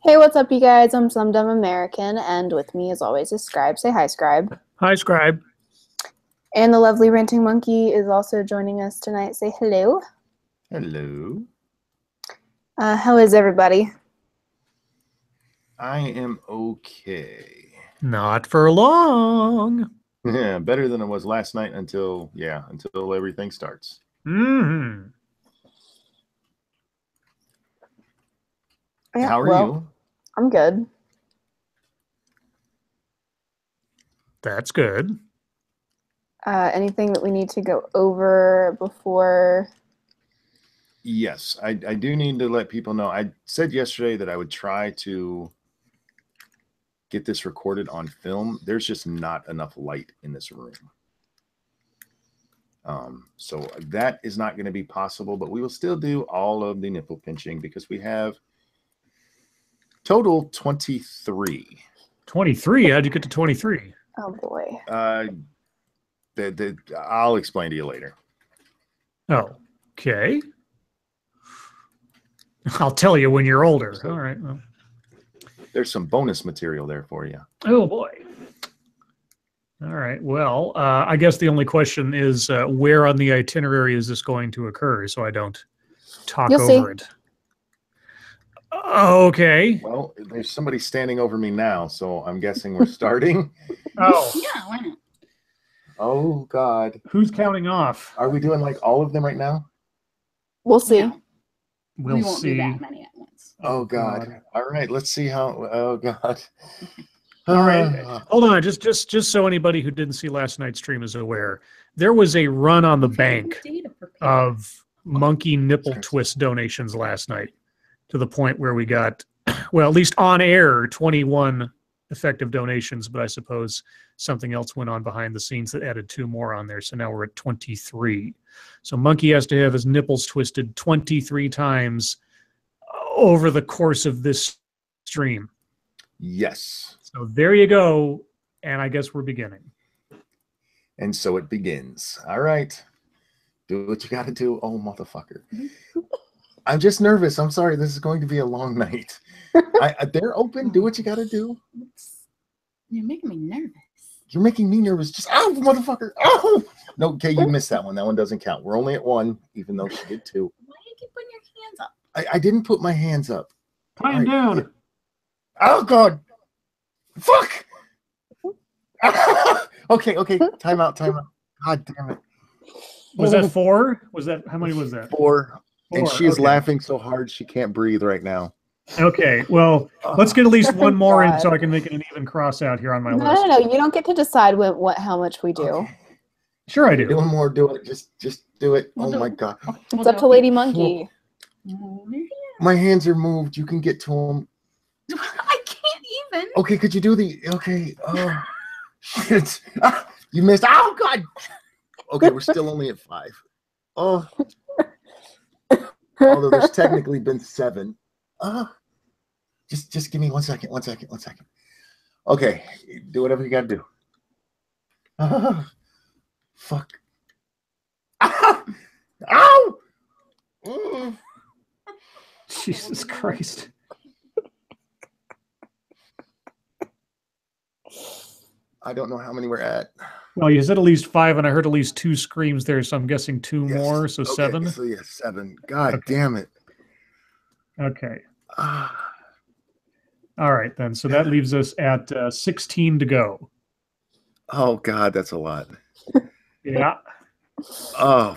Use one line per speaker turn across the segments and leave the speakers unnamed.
Hey, what's up, you guys? I'm Some Dumb American, and with me, as always, is Scribe. Say hi, Scribe.
Hi, Scribe.
And the lovely Ranting Monkey is also joining us tonight. Say hello.
Hello.
How is everybody?
I am okay.
Not for long.
Yeah, better than it was last night until everything starts.
Mm-hmm.
Yeah,
How are you?
I'm good.
That's good.
Anything that we need to go over before?
Yes, I do need to let people know. I said yesterday that I would try to get this recorded on film. There's just not enough light in this room. So that is not going to be possible, but we will still do all of the nipple pinching because we have total 23.
23? How'd you get to 23?
Oh, boy.
I'll explain to you later.
Oh, okay. I'll tell you when you're older. All right. Well.
There's some bonus material there for you.
Oh, boy. All right. Well, I guess the only question is where on the itinerary is this going to occur so I don't talk over it. Okay.
Well, there's somebody standing over me now, so I'm guessing we're starting.
Oh.
Yeah, why not?
Oh, God.
Who's counting off?
Are we doing like all of them right now?
We'll see.
No,
we
won't
see.
do that many at once.
Oh, God. All right, let's see how. Oh, God.
All right. Hold on. Just so anybody who didn't see last night's stream is aware, there was a run on the bank of monkey nipple twist donations last night to the point where we got, well, at least on air, 21 effective donations, but I suppose something else went on behind the scenes that added 2 more on there. So now we're at 23. So Monkey has to have his nipples twisted 23 times over the course of this stream.
Yes.
So there you go. And I guess we're beginning.
And so it begins. All right. Do what you got to do. Oh, motherfucker. I'm just nervous. I'm sorry. This is going to be a long night. They're open. Do what you got to do.
You're making me nervous.
You're making me nervous. Just, oh, motherfucker. Oh. No, okay, you missed that one. That one doesn't count. We're only at 1, even though she did 2.
Why do you keep putting your hands up?
I didn't put my hands up.
Tie him down.
Oh, God. Fuck. Okay. Time out. God damn it.
Was that 4? Was that, how many was that?
4. And she is
okay.
laughing so hard she can't breathe right now.
Okay, well, let's get at least one more in so I can make it an even cross out here on my list.
No. You don't get to decide how much we do.
Okay.
Sure I do.
Do one more. Do it. Just do it. Oh, my God.
It's up to Lady Monkey.
My hands are moved. You can get to them.
I can't even.
Okay, could you do the... Okay. Oh, shit. You missed. Oh, God. Okay, we're still only at 5. Oh. Although there's technically been 7. Just give me 1 second. Okay, do whatever you gotta do. Fuck. Ow!
Jesus Christ.
I don't know how many we're at.
Well, you said at least 5, and I heard at least 2 screams there, so I'm guessing 2
Yes.
more, so
Okay,
7?
So yeah, 7. God damn it.
Okay. All right, then. So that leaves us at 16 to go.
Oh, God, that's a lot.
Yeah.
Oh,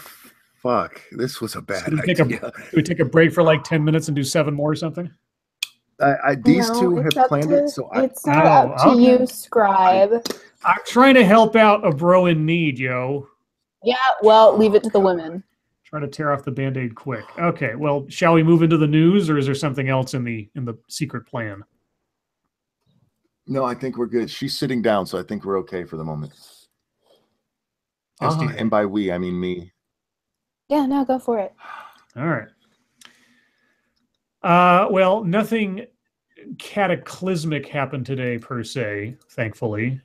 fuck. This was a bad idea.
Do we take a break for like 10 minutes and do 7 more or something?
These two have planned it, so
it's not up to you, Scribe.
I'm trying to help out a bro in need, yo.
Yeah, well, leave it to the women.
Try to tear off the Band-Aid quick. Okay, well, shall we move into the news, or is there something else in the secret plan?
No, I think we're good. She's sitting down, so I think we're okay for the moment. And by we, I mean me.
Yeah, no, go for it.
All right. Well, nothing cataclysmic happened today per se, thankfully.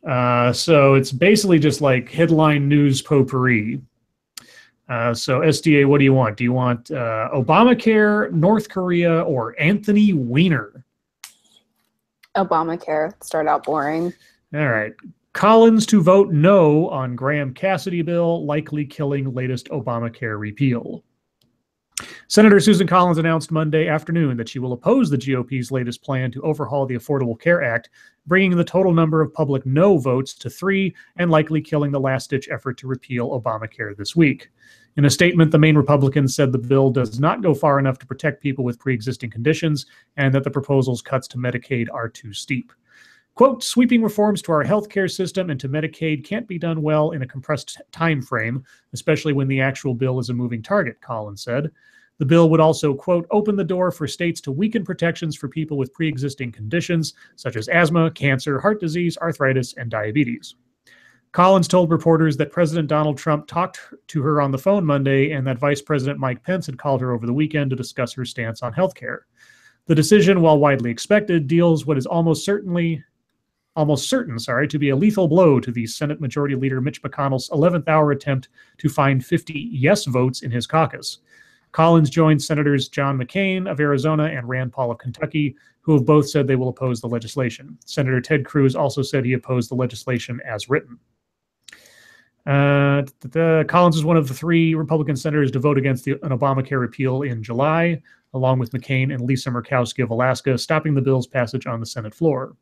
So it's basically just like headline news potpourri. So SDA, what do you want? Do you want Obamacare, North Korea, or Anthony Weiner?
Obamacare. Start out boring.
All right. Collins to vote no on Graham Cassidy bill, likely killing latest Obamacare repeal. Senator Susan Collins announced Monday afternoon that she will oppose the GOP's latest plan to overhaul the Affordable Care Act, bringing the total number of public no votes to 3 and likely killing the last-ditch effort to repeal Obamacare this week. In a statement, the Maine Republicans said the bill does not go far enough to protect people with pre-existing conditions and that the proposal's cuts to Medicaid are too steep. Quote, sweeping reforms to our healthcare system and to Medicaid can't be done well in a compressed time frame, especially when the actual bill is a moving target, Collins said. The bill would also, quote, open the door for states to weaken protections for people with pre-existing conditions such as asthma, cancer, heart disease, arthritis, and diabetes. Collins told reporters that President Donald Trump talked to her on the phone Monday and that Vice President Mike Pence had called her over the weekend to discuss her stance on healthcare. The decision, while widely expected, deals what is almost certain to be a lethal blow to the Senate Majority Leader Mitch McConnell's 11th hour attempt to find 50 yes votes in his caucus. Collins joined Senators John McCain of Arizona and Rand Paul of Kentucky, who have both said they will oppose the legislation. Senator Ted Cruz also said he opposed the legislation as written. Collins is one of the 3 Republican senators to vote against an Obamacare repeal in July, along with McCain and Lisa Murkowski of Alaska, stopping the bill's passage on the Senate floor.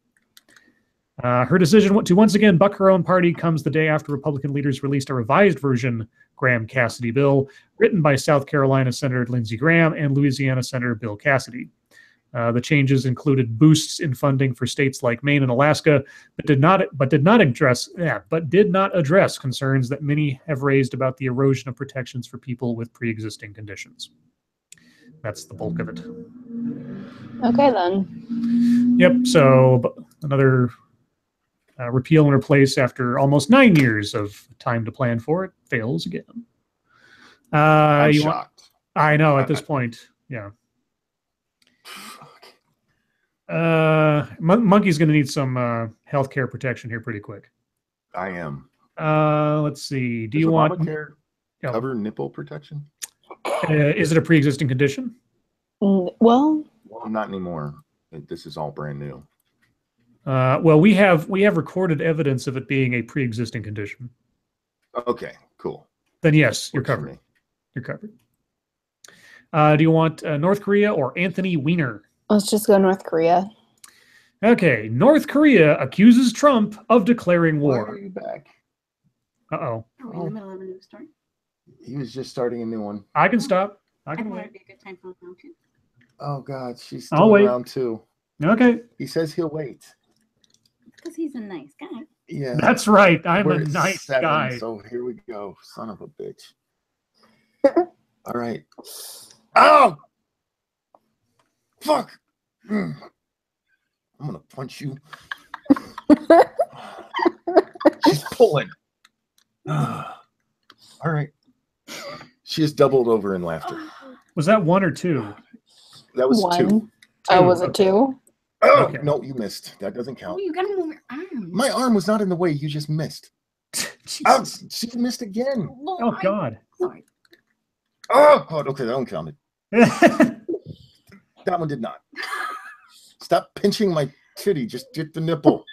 Her decision to once again buck her own party comes the day after Republican leaders released a revised version Graham Cassidy bill, written by South Carolina Senator Lindsey Graham and Louisiana Senator Bill Cassidy. The changes included boosts in funding for states like Maine and Alaska, but did not address concerns that many have raised about the erosion of protections for people with pre-existing conditions. That's the bulk of it.
Okay, then.
Yep. So another repeal and replace after almost 9 years of time to plan for it fails again.
I'm shocked.
I know at this point, yeah. Monkey's going to need some healthcare protection here pretty quick.
I am.
Let's see. Do you want
Obamacare cover nipple protection?
Is it a pre-existing condition?
Well,
not anymore. This is all brand new.
Well, we have recorded evidence of it being a pre-existing condition.
Okay, cool.
Then yes, you're covered. You're covered. Do you want North Korea or Anthony Weiner?
Let's just go North Korea.
Okay, North Korea accuses Trump of declaring war.
Why are you back?
Uh-oh.
Are we in the middle of a new story?
He was just starting a new one.
I can stop. I
I
can
thought
wait.
it'd be a good time for round 2.
Oh, God, she's
I'll
still
wait.
around too.
Okay.
He says he'll wait.
Because he's a nice guy.
Yeah.
That's right. I'm
We're
a
at
nice
7,
guy.
So here we go. Son of a bitch. All right. Oh! Fuck! I'm going to punch you. She's pulling. All right. She has doubled over in laughter.
Was that 1 or 2?
That was 2.
Oh, was it 2?
Oh,
Okay.
no, you missed. That doesn't count.
Oh, you gotta move your arms.
My arm was not in the way. You just missed. Oh, she missed again.
Oh, God.
Sorry.
Oh, okay, that one counted. That one did not. Stop pinching my titty. Just get the nipple.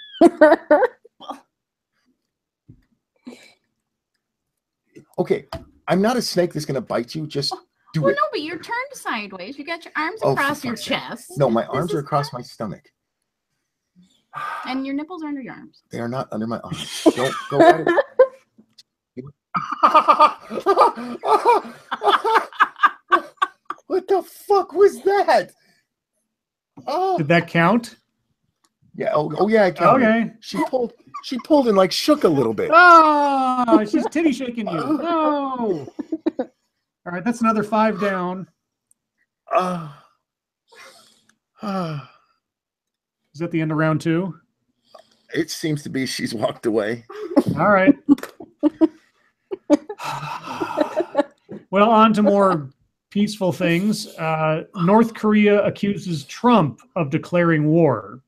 Okay, I'm not a snake that's going to bite you. Just do
Well,
it.
no, but you're turned sideways. You got your arms
Oh, for
across your
fuck's sake.
chest.
No, my
This
arms are
is
across
fine.
my stomach.
And your nipples are under your arms.
They are not under my arms. Don't go at it. What the fuck was that? Oh,
Did that count?
yeah. Oh yeah, I counted.
Okay.
She pulled and like shook a little bit.
Oh, she's titty shaking you. No. All right, that's another 5 down. Is that the end of round 2?
It seems to be she's walked away.
All right. Well, on to more peaceful things. North Korea accuses Trump of declaring war,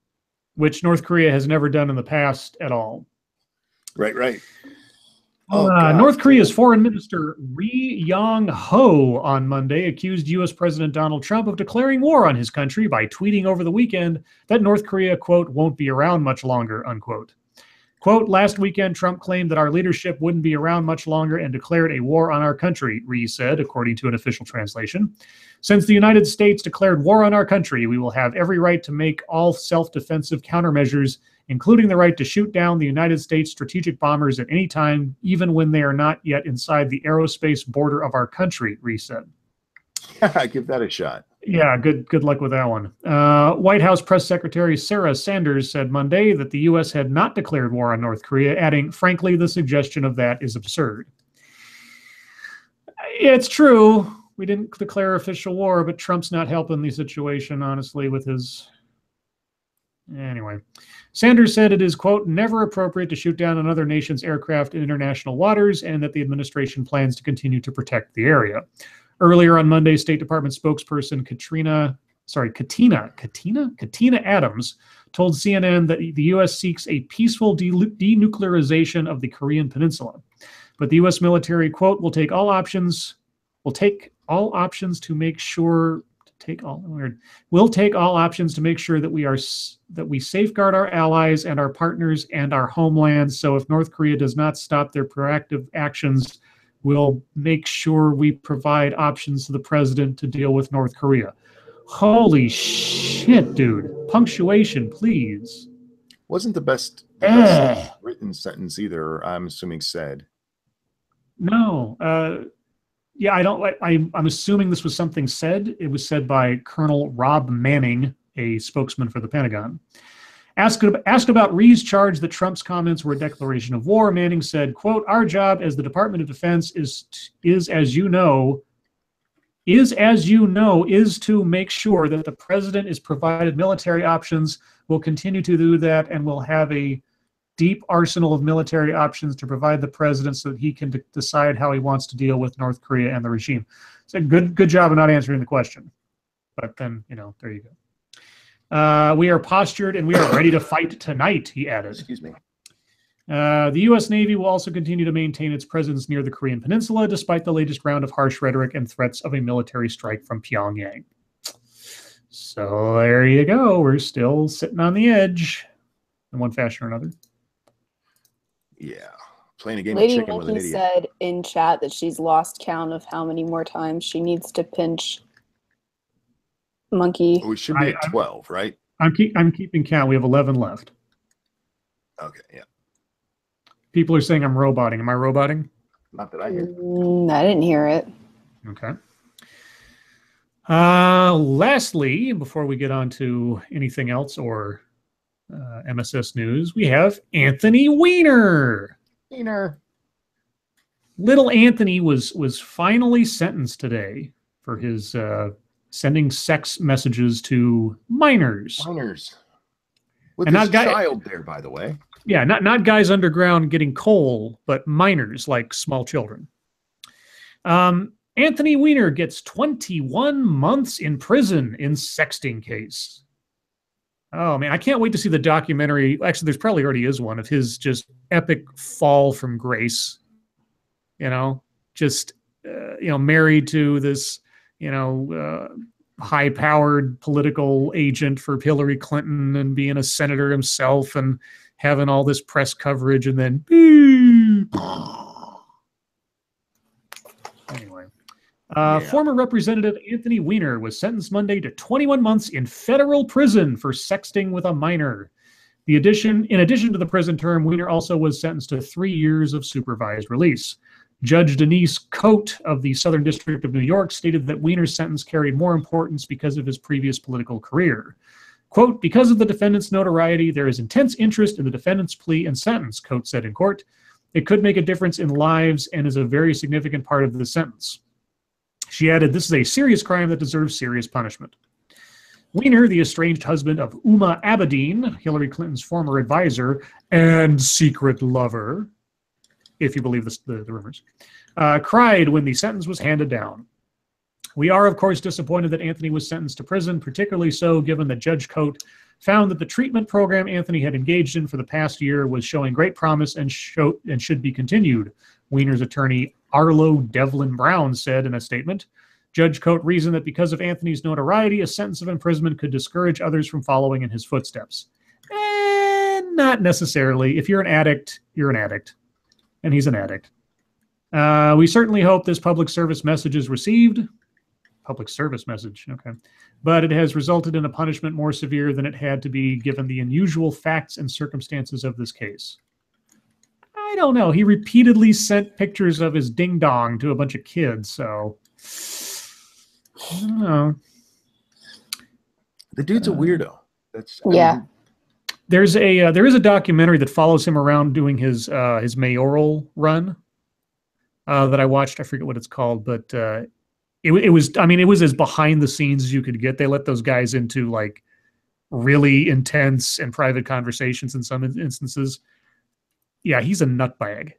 which North Korea has never done in the past at all.
Right. God.
North Korea's Foreign Minister Ri Yong-ho on Monday accused U.S. President Donald Trump of declaring war on his country by tweeting over the weekend that North Korea, quote, won't be around much longer, unquote. Quote, last weekend, Trump claimed that our leadership wouldn't be around much longer and declared a war on our country, Ri said, according to an official translation. Since the United States declared war on our country, we will have every right to make all self-defensive countermeasures, including the right to shoot down the United States strategic bombers at any time, even when they are not yet inside the aerospace border of our country, Ri said.
Give that a shot.
Yeah, good luck with that one. White House Press Secretary Sarah Sanders said Monday that the U.S. had not declared war on North Korea, adding, frankly, the suggestion of that is absurd. It's true. We didn't declare official war, but Trump's not helping the situation, honestly, with his... Anyway. Sanders said it is, quote, never appropriate to shoot down another nation's aircraft in international waters, and that the administration plans to continue to protect the area. Earlier on Monday, State Department spokesperson Katina Adams told CNN that the U.S. seeks a peaceful denuclearization of the Korean Peninsula. But the U.S. military, quote, will take all options to make sure that we safeguard our allies and our partners and our homeland. So if North Korea does not stop their proactive actions, we'll make sure we provide options to the president to deal with North Korea. Holy shit, dude. Punctuation, please.
Wasn't the best written sentence either, I'm assuming said.
No. Yeah, I'm assuming this was something said. It was said by Colonel Rob Manning, a spokesman for the Pentagon. Asked about Ri's charge that Trump's comments were a declaration of war, Manning said, quote, our job as the Department of Defense is to make sure that the president is provided military options, will continue to do that, and will have a deep arsenal of military options to provide the president so that he can decide how he wants to deal with North Korea and the regime. So good job of not answering the question. But then, there you go. We are postured and we are ready to fight tonight, he added.
Excuse me.
The U.S. Navy will also continue to maintain its presence near the Korean Peninsula, despite the latest round of harsh rhetoric and threats of a military strike from Pyongyang. So there you go. We're still sitting on the edge in one fashion or another.
Yeah. Playing a game
Lady
of chicken with an
Monkey
idiot.
said in chat that she's lost count of how many more times she needs to pinch Monkey.
We should be at 12, right?
I'm keeping count. We have 11 left.
Okay, yeah.
People are saying I'm roboting. Am I roboting?
Not that I hear.
I didn't hear it.
Okay. Lastly, before we get on to anything else or MSS news, we have Anthony Weiner. Little Anthony was finally sentenced today for his sending sex messages to minors.
With his child there, by the way.
Yeah, not guys underground getting coal, but minors like small children. Anthony Weiner gets 21 months in prison in sexting case. Oh, man, I can't wait to see the documentary. Actually, there's probably already is one of his just epic fall from grace. Married to this, high-powered political agent for Hillary Clinton and being a senator himself and having all this press coverage and then anyway. Former Representative Anthony Weiner was sentenced Monday to 21 months in federal prison for sexting with a minor. In addition to the prison term, Weiner also was sentenced to 3 years of supervised release. Judge Denise Cote of the Southern District of New York stated that Weiner's sentence carried more importance because of his previous political career. Quote, because of the defendant's notoriety, there is intense interest in the defendant's plea and sentence, Cote said in court. It could make a difference in lives and is a very significant part of the sentence. She added, this is a serious crime that deserves serious punishment. Weiner, the estranged husband of Uma Abedin, Hillary Clinton's former advisor and secret lover, if you believe the rumors, cried when the sentence was handed down. We are, of course, disappointed that Anthony was sentenced to prison, particularly so given that Judge Cote found that the treatment program Anthony had engaged in for the past year was showing great promise and should be continued, Weiner's attorney Arlo Devlin Brown said in a statement. Judge Coate reasoned that because of Anthony's notoriety, a sentence of imprisonment could discourage others from following in his footsteps. Not necessarily. If you're an addict, you're an addict. And he's an addict. We certainly hope this public service message is received. Public service message, okay. But it has resulted in a punishment more severe than it had to be given the unusual facts and circumstances of this case. I don't know. He repeatedly sent pictures of his ding-dong to a bunch of kids, so... I don't know.
The dude's a weirdo. That's
Yeah.
There is a documentary that follows him around doing his mayoral run that I watched. I forget what it's called, but it was as behind the scenes as you could get. They let those guys into like really intense and private conversations in some instances. Yeah, he's a nutbag.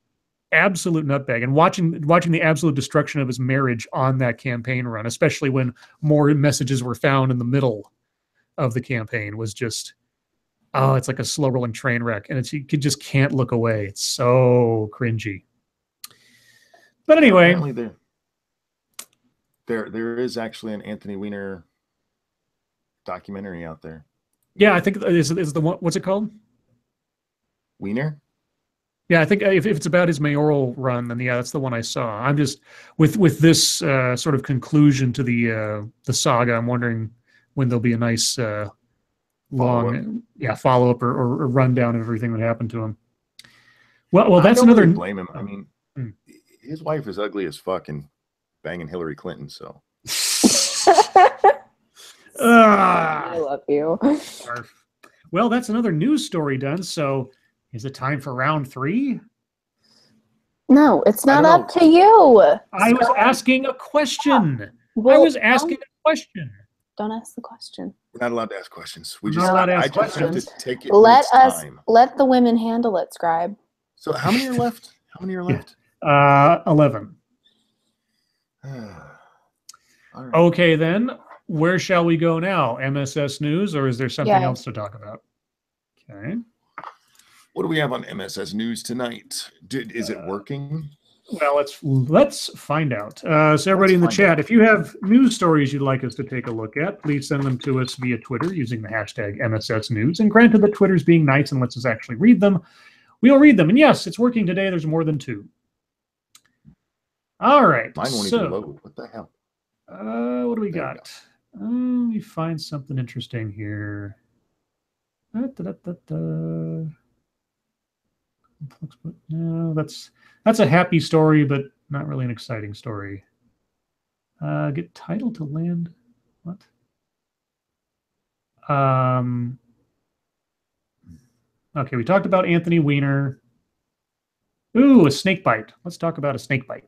Absolute nutbag. And watching the absolute destruction of his marriage on that campaign run, especially when more messages were found in the middle of the campaign, was just, oh, it's like a slow rolling train wreck. And you just can't look away. It's so cringy. But anyway.
Apparently there is actually an Anthony Weiner documentary out there.
Yeah, I think is the one, what's it called?
Weiner?
Yeah, I think if it's about his mayoral run, then yeah, that's the one I saw. I'm just with this sort of conclusion to the saga. I'm wondering when there'll be a nice long follow up or rundown of everything that happened to him. Well, that's another.
Really blame him. I mean, his wife is ugly as fuck and banging Hillary Clinton. So.
I love you.
Well, that's another news story done. So. Is it time for round 3?
No, it's not up to you.
I was asking a question.
Well,
I was asking a question.
Don't ask the question.
We're not allowed to ask questions.
We're not allowed to ask questions.
Have to take it
Let the women handle it, Scribe.
So how many are left? How many are left?
11.
All right.
Okay, then. Where shall we go now? MSS News, or is there something else to talk about? Okay.
What do we have on MSS News tonight? Is it working?
Well, let's find out. So everybody in the chat, if you have news stories you'd like us to take a look at, please send them to us via Twitter using the hashtag MSS News. And granted that Twitter's being nice and lets us actually read them, we'll read them. And yes, it's working today. There's more than 2. All right.
Mine won't even load. What the hell?
What do we got? Let me find something interesting here. No, that's a happy story, but not really an exciting story. Get title to land. What? Okay, we talked about Anthony Weiner. Ooh, a snake bite. Let's talk about a snake bite.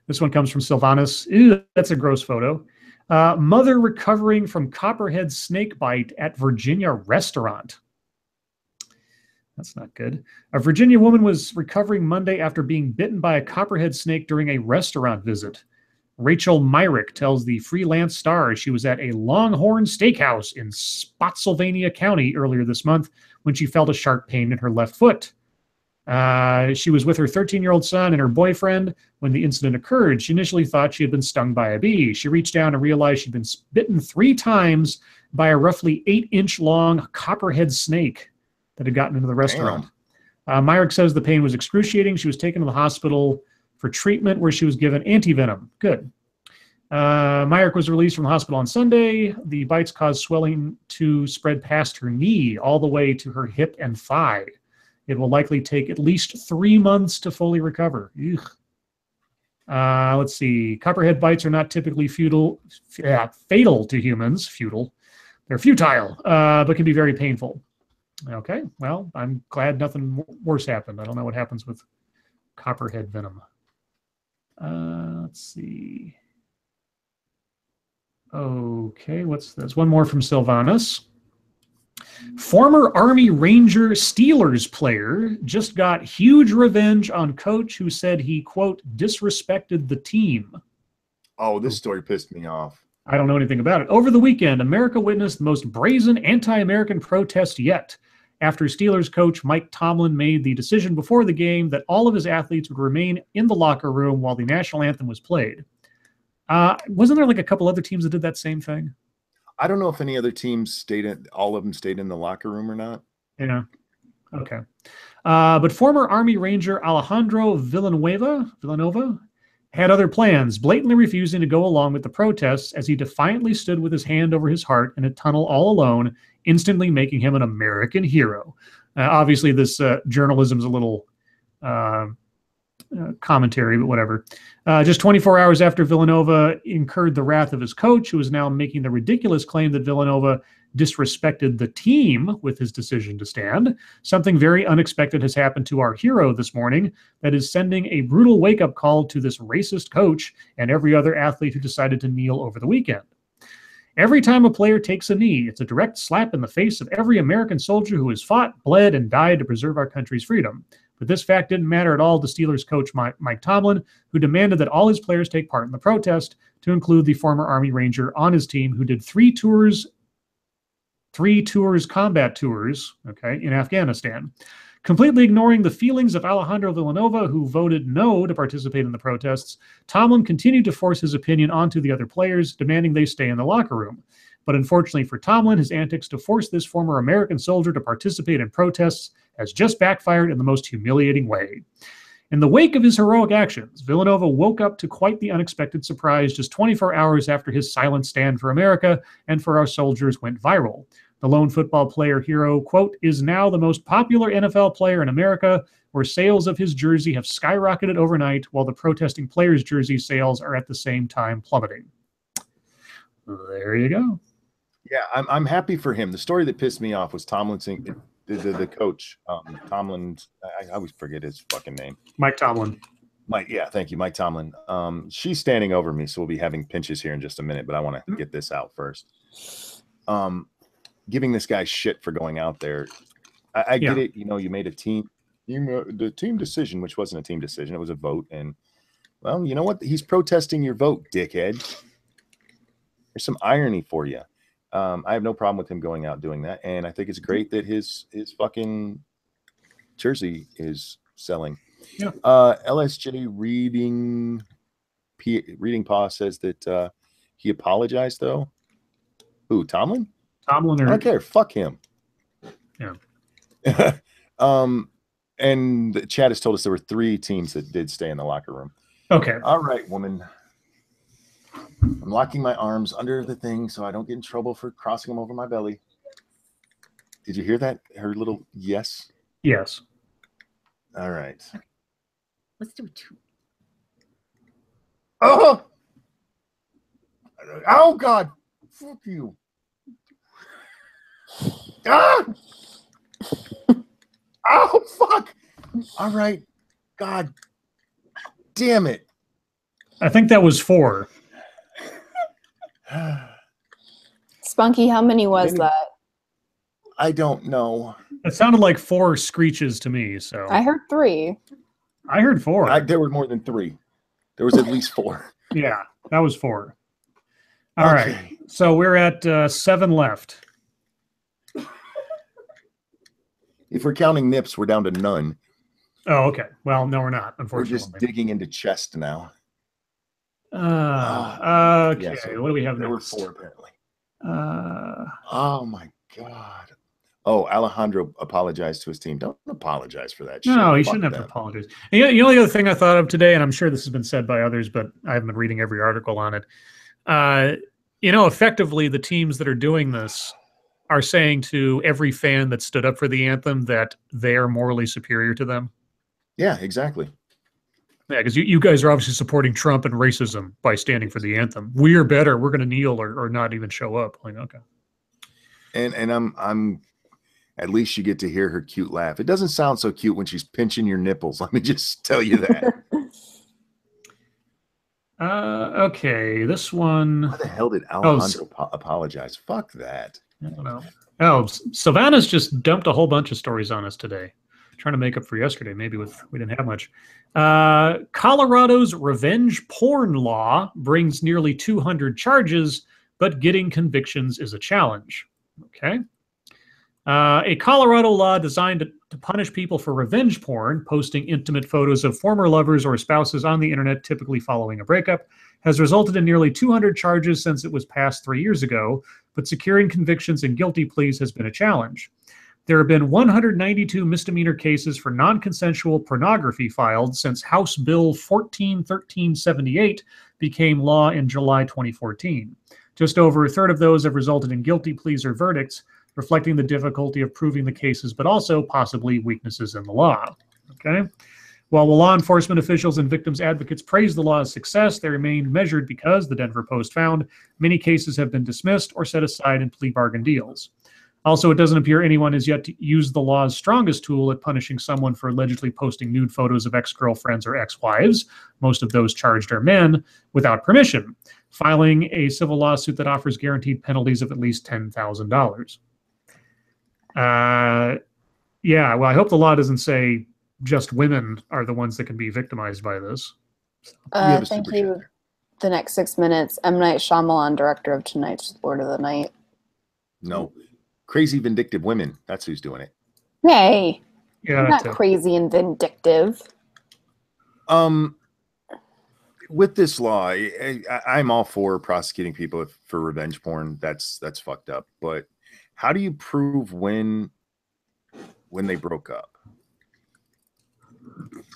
This one comes from Sylvanus. Ew, that's a gross photo. Mother recovering from copperhead snake bite at Virginia restaurant. That's not good. A Virginia woman was recovering Monday after being bitten by a copperhead snake during a restaurant visit. Rachel Myrick tells the Freelance Star she was at a Longhorn Steakhouse in Spotsylvania County earlier this month when she felt a sharp pain in her left foot. She was with her 13-year-old son and her boyfriend when the incident occurred. She initially thought she had been stung by a bee. She reached down and realized she'd been bitten 3 times by a roughly 8-inch long copperhead snake that had gotten into the restaurant. Myrick says the pain was excruciating. She was taken to the hospital for treatment where she was given antivenom. Good. Myrick was released from the hospital on Sunday. The bites caused swelling to spread past her knee all the way to her hip and thigh. It will likely take at least 3 months to fully recover. Let's see. Copperhead bites are not typically fatal to humans. They're futile, but can be very painful. Okay, well, I'm glad nothing worse happened. I don't know what happens with copperhead venom. Let's see. Okay, what's this? One more from Sylvanus. Former Army Ranger Steelers player just got huge revenge on coach who said he, quote, disrespected the team.
Oh, this story pissed me off.
I don't know anything about it. Over the weekend, America witnessed the most brazen anti-American protest yet, after Steelers coach Mike Tomlin made the decision before the game that all of his athletes would remain in the locker room while the national anthem was played. Wasn't there like a couple other teams that did that same thing?
I don't know if any other teams all of them stayed in the locker room or not.
Yeah. Okay. But former Army Ranger Alejandro Villanova had other plans, blatantly refusing to go along with the protests as he defiantly stood with his hand over his heart in a tunnel all alone, instantly making him an American hero. Obviously, this journalism is a little commentary, but whatever. Just 24 hours after Villanova incurred the wrath of his coach, who is now making the ridiculous claim that Villanova disrespected the team with his decision to stand, something very unexpected has happened to our hero this morning that is sending a brutal wake-up call to this racist coach and every other athlete who decided to kneel over the weekend. Every time a player takes a knee, it's a direct slap in the face of every American soldier who has fought, bled, and died to preserve our country's freedom. But this fact didn't matter at all to Steelers coach Mike Tomlin, who demanded that all his players take part in the protest, to include the former Army Ranger on his team who did three combat tours, in Afghanistan. Completely ignoring the feelings of Alejandro Villanova, who voted no to participate in the protests, Tomlin continued to force his opinion onto the other players, demanding they stay in the locker room. But unfortunately for Tomlin, his antics to force this former American soldier to participate in protests has just backfired in the most humiliating way. In the wake of his heroic actions, Villanova woke up to quite the unexpected surprise just 24 hours after his silent stand for America and for our soldiers went viral. The lone football player hero, quote, is now the most popular NFL player in America, where sales of his jersey have skyrocketed overnight, while the protesting players' jersey sales are at the same time plummeting. There you go.
Yeah, I'm happy for him. The story that pissed me off was Tomlinson, the coach, Tomlin. I always forget his fucking name.
Mike Tomlin.
Thank you, Mike Tomlin. She's standing over me, so we'll be having pinches here in just a minute, but I want to get this out first. Giving this guy shit for going out there. I get it. You made the team decision, which wasn't a team decision. It was a vote. And, well, you know what? He's protesting your vote, dickhead. There's some irony for you. I have no problem with him going out doing that. And I think it's great that his fucking jersey is selling.
Yeah.
LSJ reading Paw says that he apologized, though. Who, Tomlin?
Tomlin,
I don't care. Fuck him.
Yeah.
And the chat has told us there were 3 teams that did stay in the locker room.
Okay.
All right, woman. I'm locking my arms under the thing so I don't get in trouble for crossing them over my belly. Did you hear that? Her little yes?
Yes.
All right.
Okay. Let's do it.
Oh! Oh, God. Fuck you. Ah! Oh, fuck. All right. God damn it.
I think that was 4.
Spunky, how many was that?
I don't know.
It sounded like 4 screeches to me. So
I heard 3.
I heard 4.
There were more than 3. There was at least 4.
Yeah, that was 4. All right. So we're at 7 left.
If we're counting nips, we're down to none.
Oh, okay. Well, no, we're not, unfortunately.
We're just digging into chest now.
Okay.
Yeah, so
what do we have
there
next?
were 4, apparently. Oh, my God. Oh, Alejandro apologized to his team. Don't apologize for that shit.
No, he
Fuck
shouldn't have
them.
to apologize. And you know the other thing I thought of today, and I'm sure this has been said by others, but I haven't been reading every article on it. Effectively, the teams that are doing this are saying to every fan that stood up for the anthem that they are morally superior to them.
Yeah, exactly.
Yeah, because you guys are obviously supporting Trump and racism by standing for the anthem. We are better. We're going to kneel or not even show up. Like, okay.
And I'm at least you get to hear her cute laugh. It doesn't sound so cute when she's pinching your nipples. Let me just tell you that.
Okay, this one.
Why the hell did Alejandro apologize? Fuck that.
I don't know. Oh, Savannah's just dumped a whole bunch of stories on us today. Trying to make up for yesterday. Maybe we didn't have much. Colorado's revenge porn law brings nearly 200 charges but getting convictions is a challenge. Okay. A Colorado law designed to punish people for revenge porn, posting intimate photos of former lovers or spouses on the internet, typically following a breakup, has resulted in nearly 200 charges since it was passed 3 years ago, but securing convictions and guilty pleas has been a challenge. There have been 192 misdemeanor cases for non-consensual pornography filed since House Bill 141378 became law in July 2014. Just over a third of those have resulted in guilty pleas or verdicts, reflecting the difficulty of proving the cases, but also possibly weaknesses in the law. Okay. While the law enforcement officials and victims advocates praise the law's success, they remain measured because, the Denver Post found, many cases have been dismissed or set aside in plea bargain deals. Also, it doesn't appear anyone has yet to use the law's strongest tool at punishing someone for allegedly posting nude photos of ex-girlfriends or ex-wives, most of those charged are men, without permission, filing a civil lawsuit that offers guaranteed penalties of at least $10,000. Yeah, well, I hope the law doesn't say just women are the ones that can be victimized by this.
Thank you. The next 6 minutes. M. Night Shyamalan, director of tonight's Lord of the Night.
No. Crazy Vindictive Women. That's who's doing it.
Hey.
Yeah,
I'm not crazy and vindictive.
With this law, I'm all for prosecuting people for revenge porn. That's fucked up. But how do you prove when they broke up?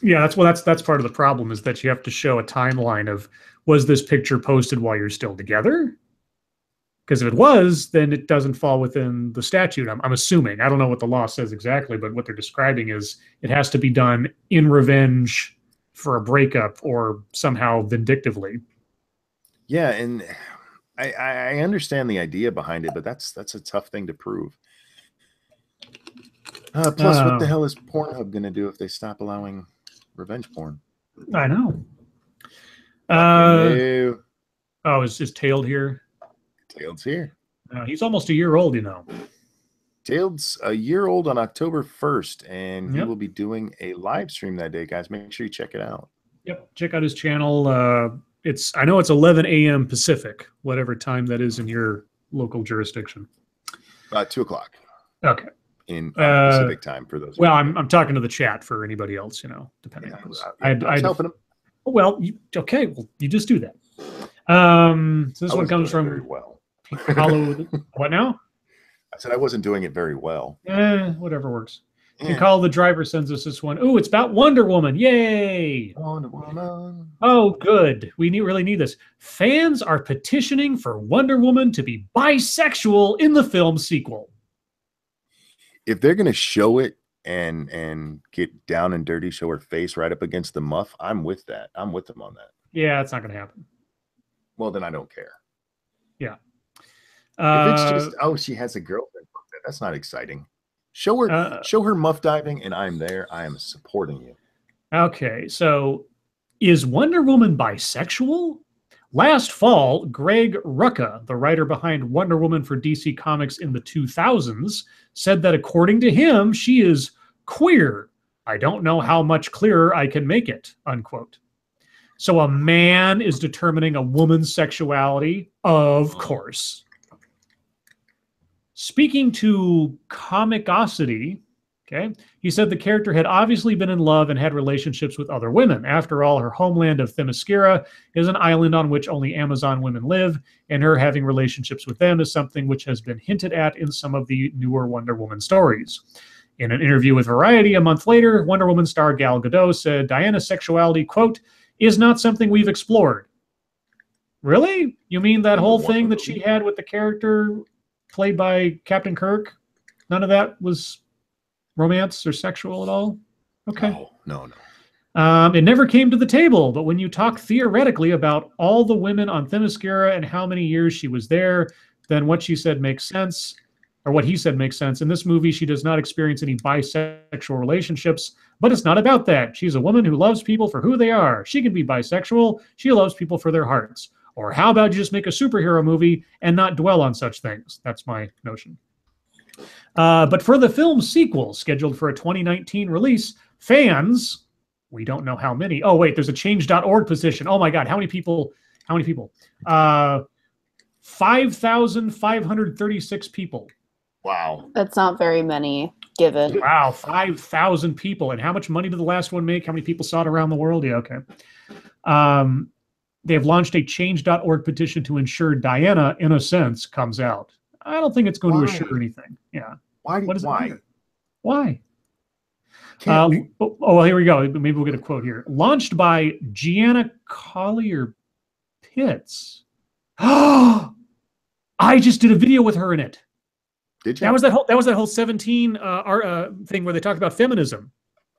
Yeah, that's part of the problem, is that you have to show a timeline of, was this picture posted while you're still together? Because if it was, then it doesn't fall within the statute. I'm assuming. I don't know what the law says exactly, but what they're describing is it has to be done in revenge for a breakup or somehow vindictively.
Yeah, and I understand the idea behind it, but that's a tough thing to prove. Plus, what the hell is Pornhub going to do if they stop allowing revenge porn?
I know. Oh, is Tailed here?
Tailed's here.
He's almost a year old, you know.
Tailed's a year old on October 1st, and he will be doing a live stream that day, guys. Make sure you check it out.
Yep, check out his channel. I know it's 11 a.m. Pacific, whatever time that is in your local jurisdiction.
2 o'clock.
Okay.
In Pacific time for those.
Well, I'm talking to the chat for anybody else, you know, depending on this.
I was helping him.
Well, okay. Well, you just do that. So this one comes from
very well.
What now?
I said I wasn't doing it very well.
Whatever works. Yeah. And Call the Driver sends us this one. Ooh, it's about Wonder Woman. Yay!
Wonder Woman.
Oh, good. We really need this. Fans are petitioning for Wonder Woman to be bisexual in the film sequel.
If they're going to show it and get down and dirty, show her face right up against the muff, I'm with that. I'm with them on that.
Yeah, it's not going to happen.
Well, then I don't care.
Yeah.
If it's just, oh, she has a girlfriend, that's not exciting. Show her muff diving, and I'm there. I am supporting you.
Okay, so is Wonder Woman bisexual? Last fall, Greg Rucka, the writer behind Wonder Woman for DC Comics in the 2000s, said that according to him, she is queer. I don't know how much clearer I can make it, unquote. So a man is determining a woman's sexuality? Of course. Speaking to Comicosity, okay, he said the character had obviously been in love and had relationships with other women. After all, her homeland of Themyscira is an island on which only Amazon women live, and her having relationships with them is something which has been hinted at in some of the newer Wonder Woman stories. In an interview with Variety a month later, Wonder Woman star Gal Gadot said Diana's sexuality, quote, is not something we've explored. Really? You mean that whole thing that she had with the character played by Captain Kirk? None of that was romance or sexual at all? Okay.
No.
It never came to the table, but when you talk theoretically about all the women on Themyscira and how many years she was there, then what she said makes sense, or what he said makes sense. In this movie, she does not experience any bisexual relationships, but it's not about that. She's a woman who loves people for who they are. She can be bisexual. She loves people for their hearts. Or how about you just make a superhero movie and not dwell on such things? That's my notion. But for the film sequel, scheduled for a 2019 release, fans, we don't know how many. Oh, wait, there's a change.org petition. Oh, my God, how many people? 5,536 people.
Wow.
That's not very many, given.
Wow, 5,000 people. And how much money did the last one make? How many people saw it around the world? Yeah, okay. They have launched a change.org petition to ensure Diana Innocence comes out. I don't think it's going to assure anything. Yeah.
Why?
Why? Well, here we go. Maybe we'll get a quote here. Launched by Gianna Collier Pitts. Oh, I just did a video with her in it.
Did you?
That was that whole 17 thing where they talked about feminism.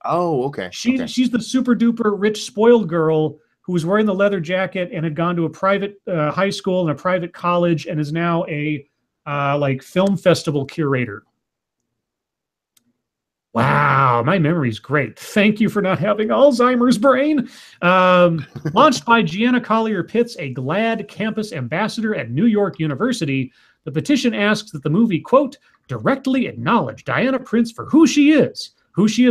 Oh, okay.
She's the super duper rich spoiled girl who was wearing the leather jacket and had gone to a private high school and a private college and is now a like film festival curator. Wow, my memory's great. Thank you for not having Alzheimer's brain. Launched by Gianna Collier Pitts, a GLAAD campus ambassador at New York University, the petition asks that the movie, quote, directly acknowledge Diana Prince for who she has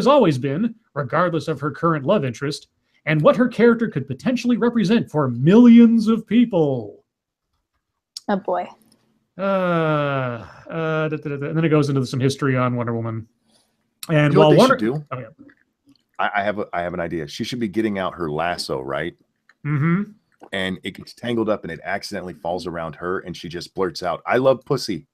always been, regardless of her current love interest, and what her character could potentially represent for millions of people.
Oh, boy.
And then it goes into some history on Wonder Woman. And
you know
while
what they
Wonder
should do?
Oh, yeah.
I have an idea. She should be getting out her lasso, right?
Mm-hmm.
And it gets tangled up and it accidentally falls around her and she just blurts out, "I love pussy."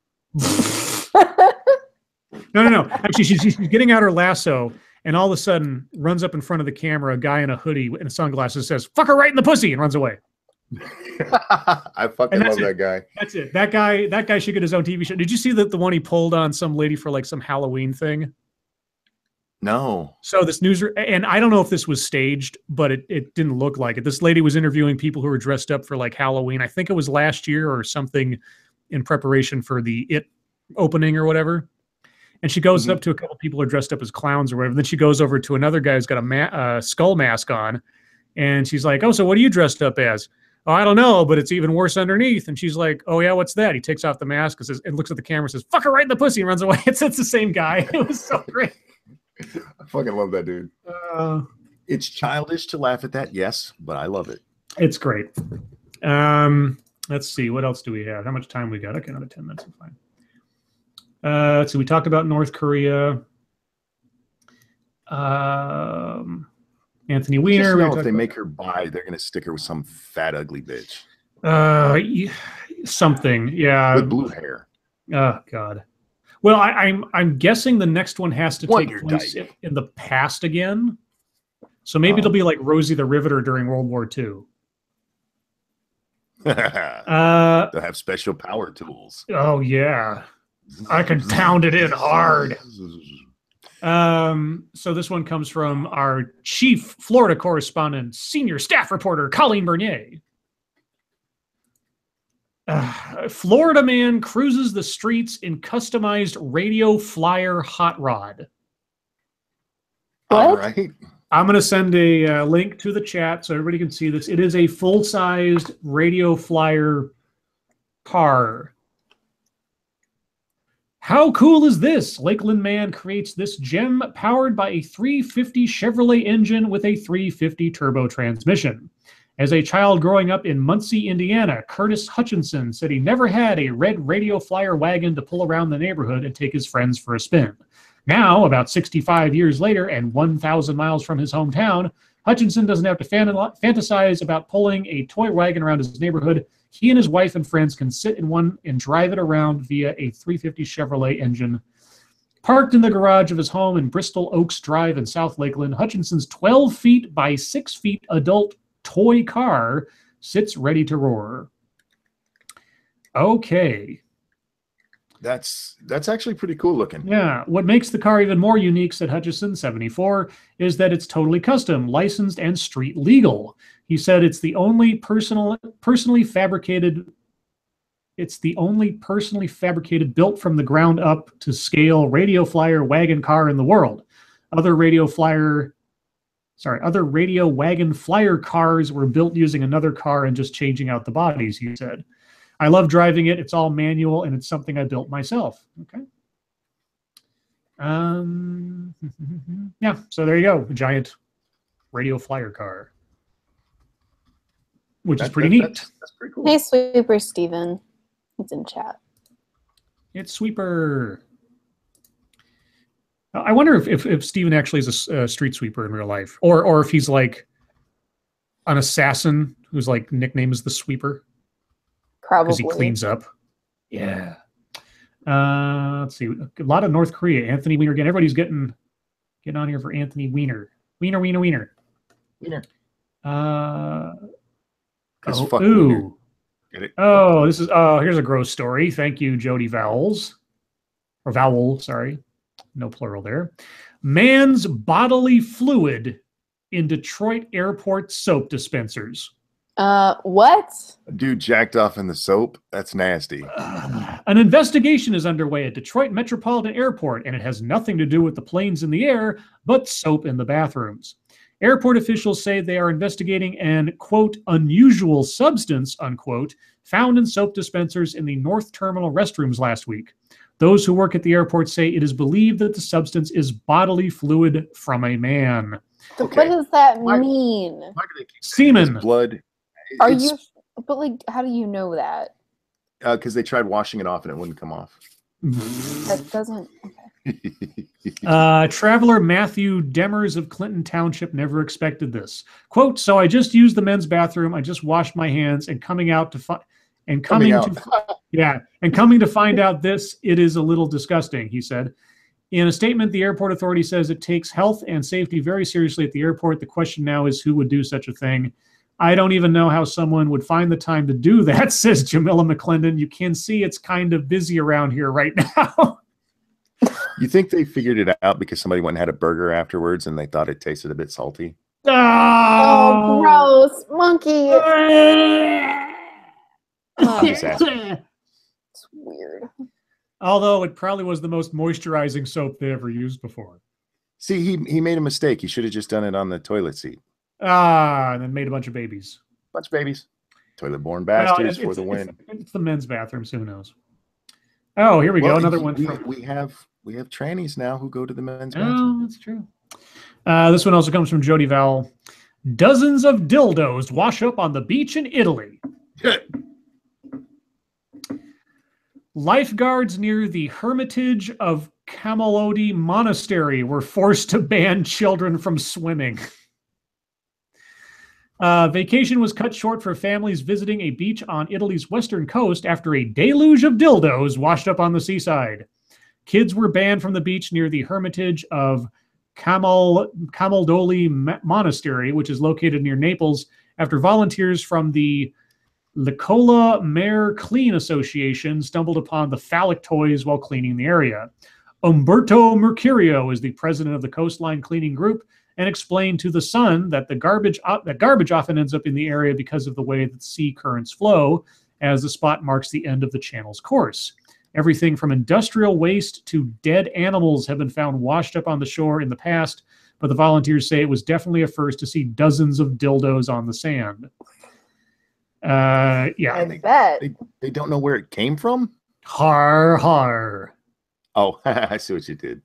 No. Actually, she's getting out her lasso and all of a sudden runs up in front of the camera, a guy in a hoodie and sunglasses says, "Fuck her right in the pussy," and runs away.
I fucking love that guy.
That's it. That guy should get his own TV show. Did you see the one he pulled on some lady for like some Halloween thing?
No.
So this news, and I don't know if this was staged, but it didn't look like it. This lady was interviewing people who were dressed up for like Halloween. I think it was last year or something in preparation for the It opening or whatever. And she goes up to a couple people who are dressed up as clowns or whatever. Then she goes over to another guy who's got a skull mask on. And she's like, "Oh, so what are you dressed up as?" "Oh, I don't know, but it's even worse underneath." And she's like, "Oh, yeah, what's that?" He takes off the mask and looks at the camera and says, "Fuck her right in the pussy," and runs away. It's the same guy. It was so great.
I fucking love that dude. It's childish to laugh at that, yes, but I love it.
It's great. Let's see. What else do we have? How much time we got? Okay, another 10 minutes. I'm fine. Let's see. We talked about North Korea. Anthony Weiner.
Just know if they make her bi, they're going to stick her with some fat, ugly bitch.
Something. Yeah.
With blue hair.
Oh, God. Well, I'm guessing the next one has to take place in the past again. So maybe it'll be like Rosie the Riveter during World War II.
They'll have special power tools.
Oh, yeah. I can pound it in hard. So this one comes from our chief Florida correspondent, senior staff reporter, Colleen Bernier. Florida man cruises the streets in customized radio flyer hot rod.
What?
All right.
I'm going to send a link to the chat so everybody can see this. It is a full-sized radio flyer car. How cool is this? Lakeland man creates this gem powered by a 350 Chevrolet engine with a 350 turbo transmission. As a child growing up in Muncie, Indiana, Curtis Hutchinson said he never had a red radio flyer wagon to pull around the neighborhood and take his friends for a spin. Now, about 65 years later and 1,000 miles from his hometown, Hutchinson doesn't have to fantasize about pulling a toy wagon around his neighborhood. He and his wife and friends can sit in one and drive it around via a 350 Chevrolet engine. Parked in the garage of his home in Bristol Oaks Drive in South Lakeland, Hutchinson's 12 feet by 6 feet adult toy car sits ready to roar. Okay.
That's actually pretty cool looking.
Yeah. What makes the car even more unique, said Hutchison, 74, is that it's totally custom, licensed, and street legal. He said it's the only personally fabricated built from the ground up to scale radio flyer wagon car in the world. Other radio wagon flyer cars were built using another car and just changing out the bodies, he said. I love driving it. It's all manual, and it's something I built myself. Okay. Yeah, so there you go. A giant radio flyer car, which is pretty neat.
That's pretty cool.
Hey, Sweeper Steven. He's in chat.
It's Sweeper. I wonder if Steven actually is a street sweeper in real life, or if he's like an assassin whose like nickname is the Sweeper.
Probably.
Because he cleans up. Yeah. Let's see. A lot of North Korea. Anthony Weiner again. Everybody's getting on here for Anthony Weiner. Weiner.
Wiener.
Fuck ooh. Wiener. Oh, this is here's a gross story. Thank you, Jody Vowels. Or Vowel, sorry. No plural there. Man's bodily fluid in Detroit airport soap dispensers.
What?
Dude jacked off in the soap? That's nasty.
An investigation is underway at Detroit Metropolitan Airport, and it has nothing to do with the planes in the air, but soap in the bathrooms. Airport officials say they are investigating an, quote, unusual substance, unquote, found in soap dispensers in the North Terminal restrooms last week. Those who work at the airport say it is believed that the substance is bodily fluid from a man.
Okay. What does that mean?
Semen.
Blood.
Are you? But like, how do you know that?
Because they tried washing it off and it wouldn't come off.
That doesn't.
Okay. Traveler Matthew Demers of Clinton Township never expected this. Quote: So I just used the men's bathroom. I just washed my hands, and coming to find out this, it is a little disgusting, he said. In a statement, the airport authority says it takes health and safety very seriously at the airport. The question now is who would do such a thing. I don't even know how someone would find the time to do that, says Jamila McClendon. You can see it's kind of busy around here right now.
You think they figured it out because somebody went and had a burger afterwards and they thought it tasted a bit salty?
Oh, gross. Monkey. It's weird.
Although it probably was the most moisturizing soap they ever used before.
See, he made a mistake. He should have just done it on the toilet seat.
And then made a bunch of babies.
Toilet-born bastards for the win.
It's the men's bathroom, so who knows? Oh, here we go. Another one.
We have trannies now who go to the men's bathroom.
Oh, that's true. This one also comes from Jody Vowell. Dozens of dildos wash up on the beach in Italy. Lifeguards near the Hermitage of Camolodi Monastery were forced to ban children from swimming. Vacation was cut short for families visiting a beach on Italy's western coast after a deluge of dildos washed up on the seaside. Kids were banned from the beach near the Hermitage of Camaldoli Monastery, which is located near Naples, after volunteers from the Licola Mare Clean Association stumbled upon the phallic toys while cleaning the area. Umberto Mercurio is the president of the Coastline Cleaning Group and explained to The Sun that garbage often ends up in the area because of the way that sea currents flow, as the spot marks the end of the channel's course. Everything from industrial waste to dead animals have been found washed up on the shore in the past, but the volunteers say it was definitely a first to see dozens of dildos on the sand. Yeah.
I bet.
They don't know where it came from?
Har, har.
Oh, I see what you did.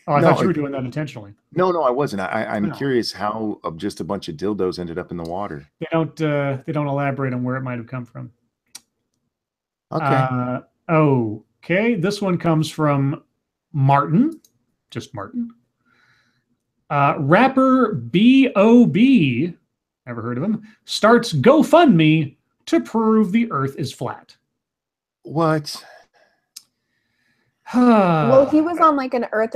Oh, I thought you were doing that intentionally.
No, I wasn't. I'm curious how just a bunch of dildos ended up in the water.
They don't elaborate on where it might have come from.
Okay.
Okay. This one comes from Martin. Just Martin. Rapper B.O.B., never heard of him, starts GoFundMe to prove the Earth is flat.
What?
Well, he was on like the Earth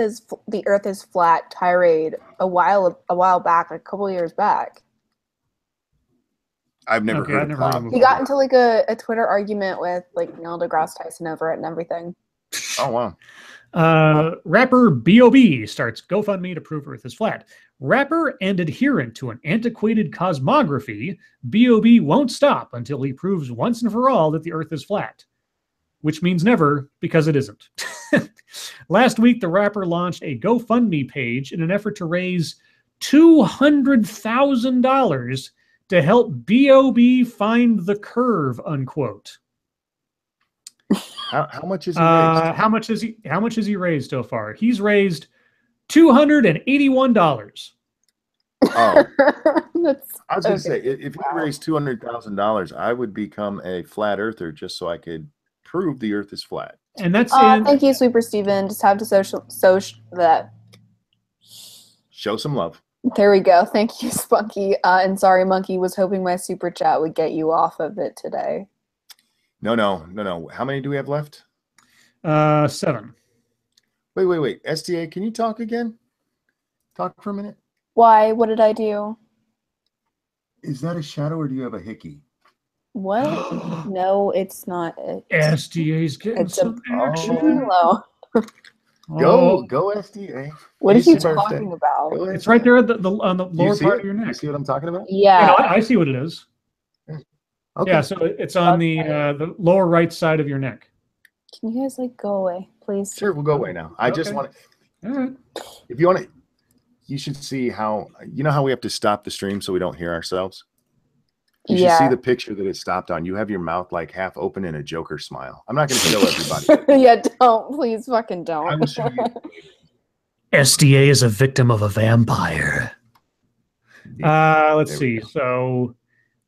is flat tirade a while back, like a couple years back.
I've never heard of him.
He got into like a Twitter argument with like Neil deGrasse Tyson over it and everything.
Oh wow.
Rapper B.O.B. starts GoFundMe to prove Earth is flat. Rapper and adherent to an antiquated cosmography, B.O.B. won't stop until he proves once and for all that the Earth is flat. Which means never, because it isn't. Last week, the rapper launched a GoFundMe page in an effort to raise $200,000 to help B.O.B. find the curve, unquote.
How much has he raised?
How much has he raised so far? He's raised $281.
Oh, I was going to say, if you raised $200,000, I would become a flat earther just so I could prove the Earth is flat.
And that's
thank you, Super Steven. Just have to social that.
Show some love.
There we go. Thank you, Spunky. And sorry, Monkey was hoping my super chat would get you off of it today.
No. How many do we have left?
7.
Wait. STA, can you talk again? Talk for a minute.
Why? What did I do?
Is that a shadow or do you have a hickey?
What? No, it's not.
SDA's getting
It's
some action.
Hello.
Go SDA.
What are you talking about?
It's right there at on the lower part of your neck.
You see what I'm talking about?
Yeah.
I see what it is.
Okay.
Yeah, so it's on the lower right side of your neck.
Can you guys go away, please?
Sure, we'll go away now. I just want to.
All right.
If you want to, you should see how how we have to stop the stream so we don't hear ourselves. You should see the picture that it stopped on. You have your mouth half open in a Joker smile. I'm not going to show everybody.
Yeah, don't. Please fucking don't.
I will show you.
SDA is a victim of a vampire. Let's see. So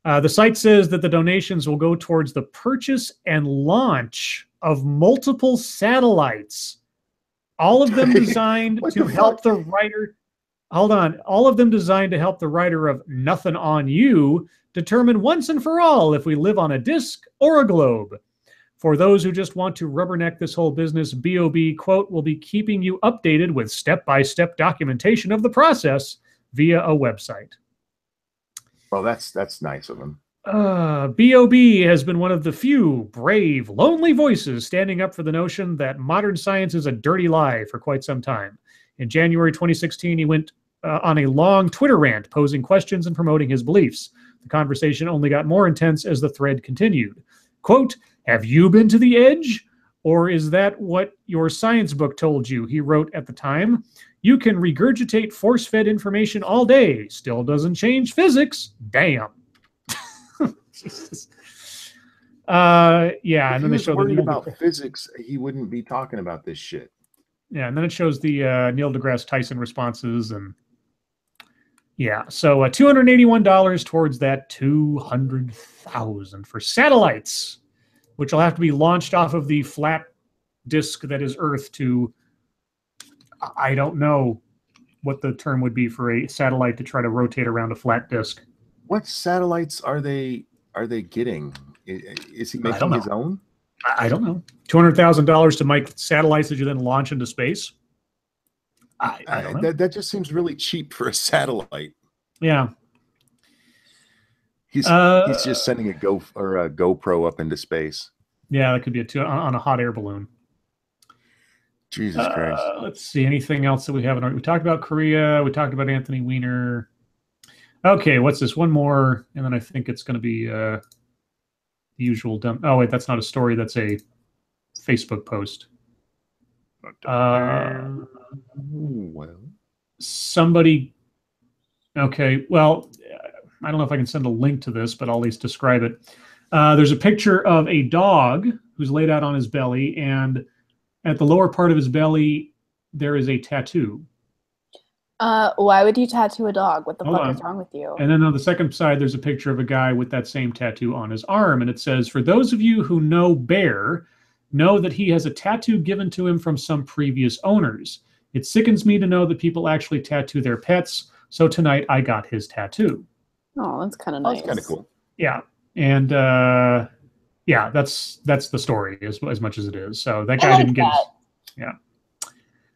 the site says that the donations will go towards the purchase and launch of multiple satellites. All of them designed to help the writer. Hold on. All of them designed to help the writer of Nothing on You determine once and for all if we live on a disc or a globe. For those who just want to rubberneck this whole business, BOB, quote, will be keeping you updated with step-by-step documentation of the process via a website.
Well, that's nice of him.
BOB has been one of the few brave, lonely voices standing up for the notion that modern science is a dirty lie for quite some time. In January 2016, he went on a long Twitter rant posing questions and promoting his beliefs. The conversation only got more intense as the thread continued. Quote, "Have you been to the edge? Or is that what your science book told you?" He wrote at the time. "You can regurgitate force-fed information all day. Still doesn't change physics. Damn." Jesus. Yeah, and then they show
worried about physics. He wouldn't be talking about this shit.
Yeah, and then it shows the Neil deGrasse Tyson responses, and yeah, so $281 towards that $200,000 for satellites, which will have to be launched off of the flat disk that is Earth to, I don't know what the term would be for a satellite to try to rotate around a flat disk.
What satellites are they getting? Is he making his own?
I don't know. $200,000 to make satellites that you then launch into space? I don't know.
That just seems really cheap for a satellite.
Yeah.
He's just sending a GoPro up into space.
Yeah, that could be on a hot air balloon.
Jesus Christ.
Let's see. Anything else that we haven't? We talked about Korea. We talked about Anthony Weiner. Okay, what's this? One more, and then I think it's going to be the usual dumb. Oh, wait, that's not a story. That's a Facebook post.
Well,
somebody. Okay, well, I don't know if I can send a link to this, but I'll at least describe it. There's a picture of a dog who's laid out on his belly, and at the lower part of his belly, there is a tattoo.
Why would you tattoo a dog? What the fuck is wrong with you?
And then on the second side, there's a picture of a guy with that same tattoo on his arm, and it says, "For those of you who know Bear, know that he has a tattoo given to him from some previous owners. It sickens me to know that people actually tattoo their pets, so tonight I got his tattoo."
Oh, that's kind of nice.
That's kind of cool.
Yeah, and yeah, that's the story as much as it is. So that guy didn't get. Yeah.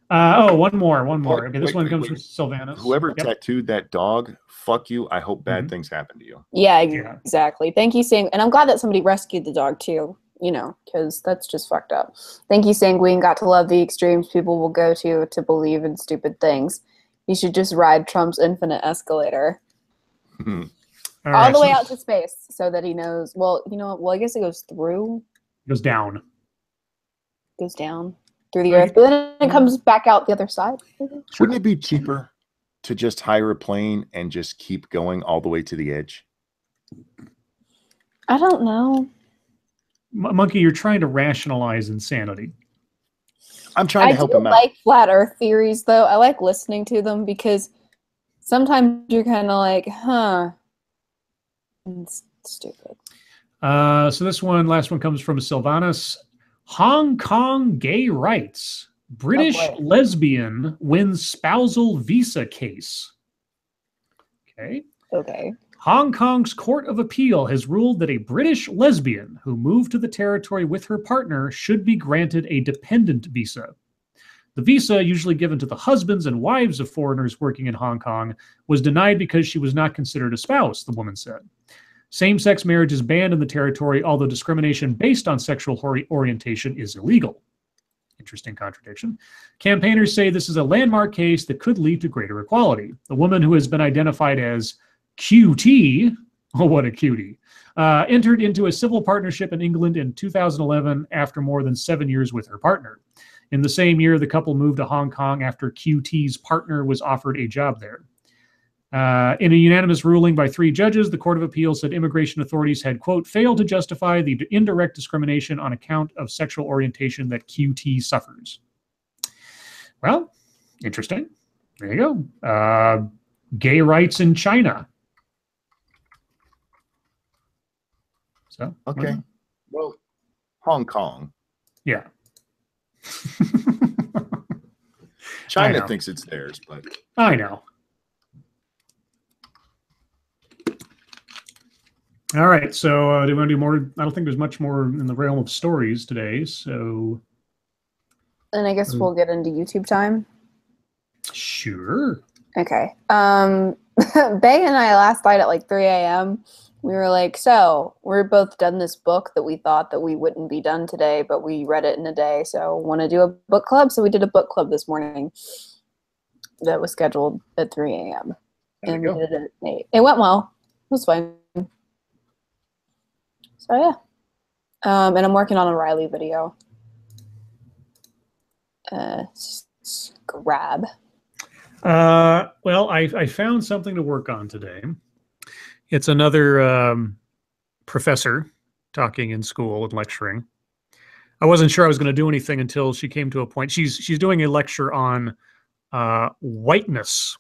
One more. Okay, this one comes from Sylvanus.
Whoever tattooed that dog, fuck you. I hope bad things happen to you.
Yeah, exactly. Thank you, and I'm glad that somebody rescued the dog too. Because that's just fucked up. Thank you, Sanguine. Got to love the extremes people will go to believe in stupid things. You should just ride Trump's infinite escalator. All the way out to space so that he knows. Well, you know what? Well, I guess it goes through.
It goes down.
Goes down through the Earth, but then it comes back out the other side.
Wouldn't it be cheaper to just hire a plane and just keep going all the way to the edge?
I don't know.
Monkey, you're trying to rationalize insanity.
I'm trying to help him out.
I like flat Earth theories, though. I like listening to them because sometimes you're kind of like, huh. It's stupid.
So this last one comes from Sylvanus. Hong Kong gay rights. British
boy.
lesbian wins spousal visa case. Okay.
Okay.
Hong Kong's Court of Appeal has ruled that a British lesbian who moved to the territory with her partner should be granted a dependent visa. The visa, usually given to the husbands and wives of foreigners working in Hong Kong, was denied because she was not considered a spouse, the woman said. Same-sex marriage is banned in the territory, although discrimination based on sexual orientation is illegal. Interesting contradiction. Campaigners say this is a landmark case that could lead to greater equality. The woman, who has been identified as QT, oh, what a cutie, entered into a civil partnership in England in 2011 after more than 7 years with her partner. In the same year, the couple moved to Hong Kong after QT's partner was offered a job there. In a unanimous ruling by 3 judges, the Court of Appeal said immigration authorities had, quote, failed to justify the indirect discrimination on account of sexual orientation that QT suffers. Well, interesting. There you go. Gay rights in China. So
Okay. Well, Hong Kong.
Yeah.
China thinks it's theirs, but
I know. All right, so do you want to do more? I don't think there's much more in the realm of stories today, so...
And I guess we'll get into YouTube time.
Sure.
Okay. Bay and I last night at like 3 a.m., we were like, so we're both done this book that we thought that we wouldn't be done today, but we read it in a day, so want to do a book club? So we did a book club this morning that was scheduled at 3 a.m. And we did it at 8. It went well. It was fine. So yeah, and I'm working on a Riley video. Grab.
Well, I found something to work on today. It's another professor talking in school and lecturing. I wasn't sure I was going to do anything until she came to a point. She's doing a lecture on whiteness.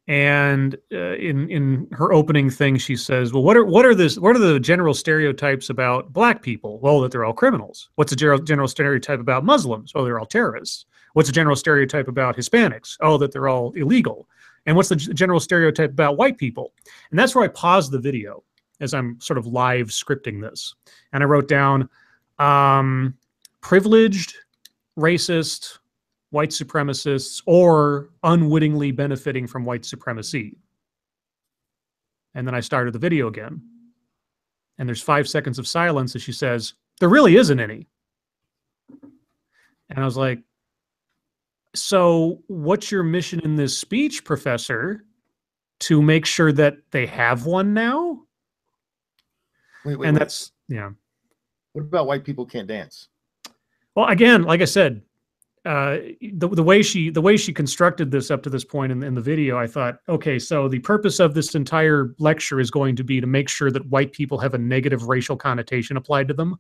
And in her opening thing, she says, "Well, what are the general stereotypes about black people? Well, that they're all criminals. What's the general stereotype about Muslims? Oh, they're all terrorists. What's the general stereotype about Hispanics? Oh, that they're all illegal. And what's the general stereotype about white people?" And that's where I paused the video as I'm sort of live scripting this, and I wrote down privileged, racist, white supremacists, or unwittingly benefiting from white supremacy. And then I started the video again. And there's 5 seconds of silence as she says, "There really isn't any." And I was like, so what's your mission in this speech, Professor? To make sure that they have one now?
Wait.
That's, yeah.
What about white people can't dance?
Well, again, like I said, the way she constructed this up to this point in the video, I thought, okay, so the purpose of this entire lecture is going to be to make sure that white people have a negative racial connotation applied to them.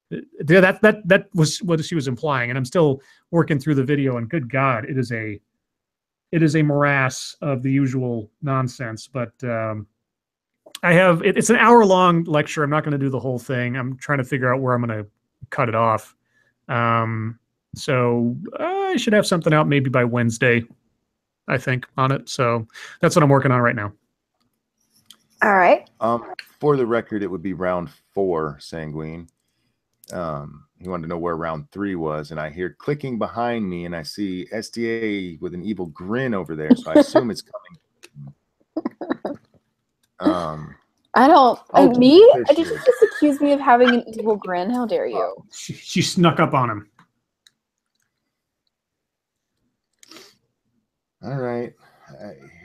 That was what she was implying, and I'm still working through the video. And good God, it is a morass of the usual nonsense. But it's an hour-long lecture. I'm not going to do the whole thing. I'm trying to figure out where I'm going to cut it off. So I should have something out maybe by Wednesday, I think, on it. So that's what I'm working on right now.
All right.
For the record, it would be round 4, Sanguine. He wanted to know where round 3 was, and I hear clicking behind me, and I see SDA with an evil grin over there, so I assume it's coming.
I don't.
Oh,
Me?
there she
Did you
is.
just accuse me of having an evil grin? How dare you?
She snuck up on him.
All right.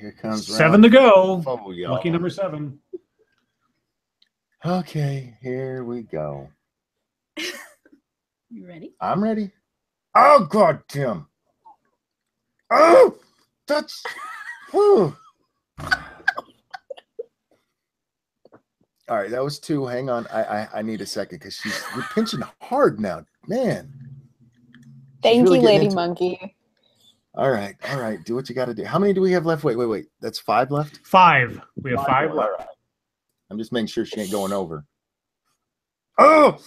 Here comes
7 to go.
y'all.
Lucky number 7.
Okay, here we go.
You ready?
I'm ready. Oh, God, Tim. Oh, that's... Whew. All right, that was 2. Hang on. I need a second because you're pinching hard now. Man.
Thank
really
you,
getting
Lady
into it.
Monkey.
All right. Do what you got to do. How many do we have left? Wait. That's 5 left?
5. We have 5
All
left.
right. I'm just making sure she ain't going over. Oh!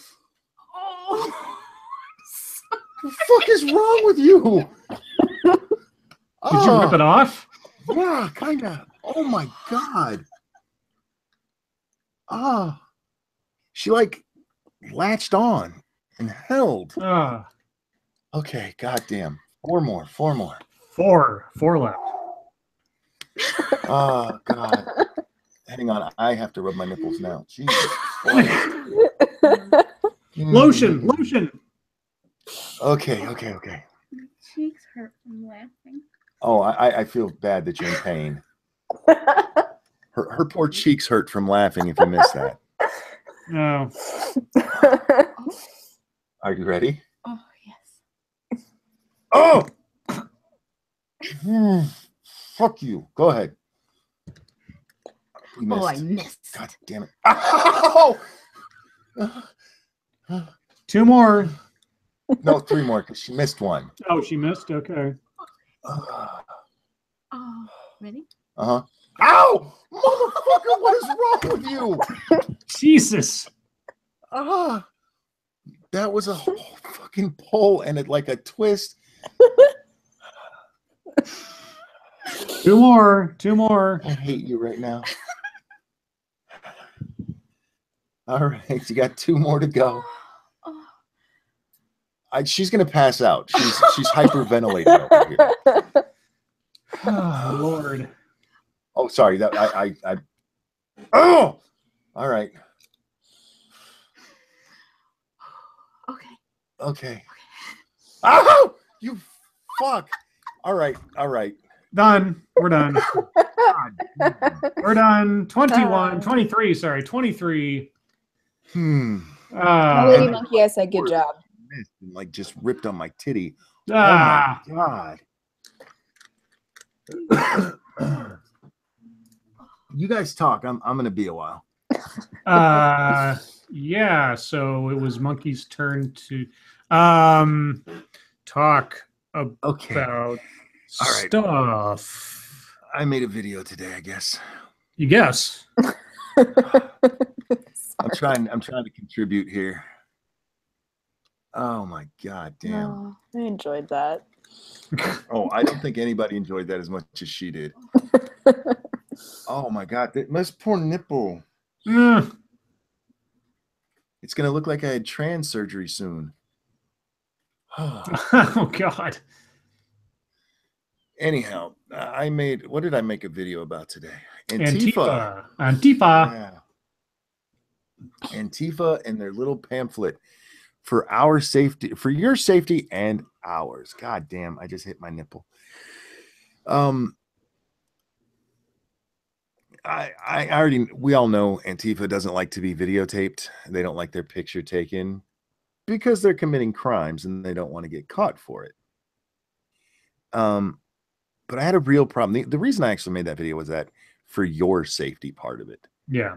What the fuck is wrong with you?
Did you rip it off?
Yeah, kind of. Oh my God. Oh, she like latched on and held. Okay, goddamn. Four more.
Four left.
Oh God. Hang on, I have to rub my nipples now. Jesus.
Lotion.
Okay.
My cheeks hurt from laughing.
Oh, I feel bad that you're in pain. Her poor cheeks hurt from laughing if you missed that.
No.
Are you ready?
Oh, yes.
Oh! Fuck you. Go ahead. You missed.
Oh, I missed.
God damn it. Ow!
2 more.
No, 3 more because she missed one.
Oh, she missed? Okay.
Oh, ready?
Uh-huh. Ow! Motherfucker, what is wrong with you?
Jesus.
That was a whole fucking pull and it like a twist.
2 more.
I hate you right now. All right, you got 2 more to go. She's gonna pass out. She's hyperventilating over here.
Oh, Lord.
Oh, sorry. That I. Oh, all right. Okay. Oh, you fuck. All right.
Done. We're done. We're done. 21, 23. Sorry, 23.
Lady Monkey, I said good job.
And like just ripped on my titty.
Ah.
Oh my God. You guys talk. I'm gonna be a while.
Yeah, so it was Monkey's turn to talk about stuff.
I made a video today, I guess.
You guess.
I'm trying to contribute here. Oh my God damn.
Oh, I enjoyed that.
Oh, I don't think anybody enjoyed that as much as she did. Oh my God, my poor nipple. It's gonna look like I had trans surgery soon.
Oh God.
Anyhow, what did I make a video about today?
Antifa.
Yeah. Antifa and their little pamphlet for our safety, for your safety and ours. God damn, I just hit my nipple. We all know Antifa doesn't like to be videotaped. They don't like their picture taken because they're committing crimes and they don't want to get caught for it. But I had a real problem. The reason I actually made that video was that for your safety part of it.
Yeah.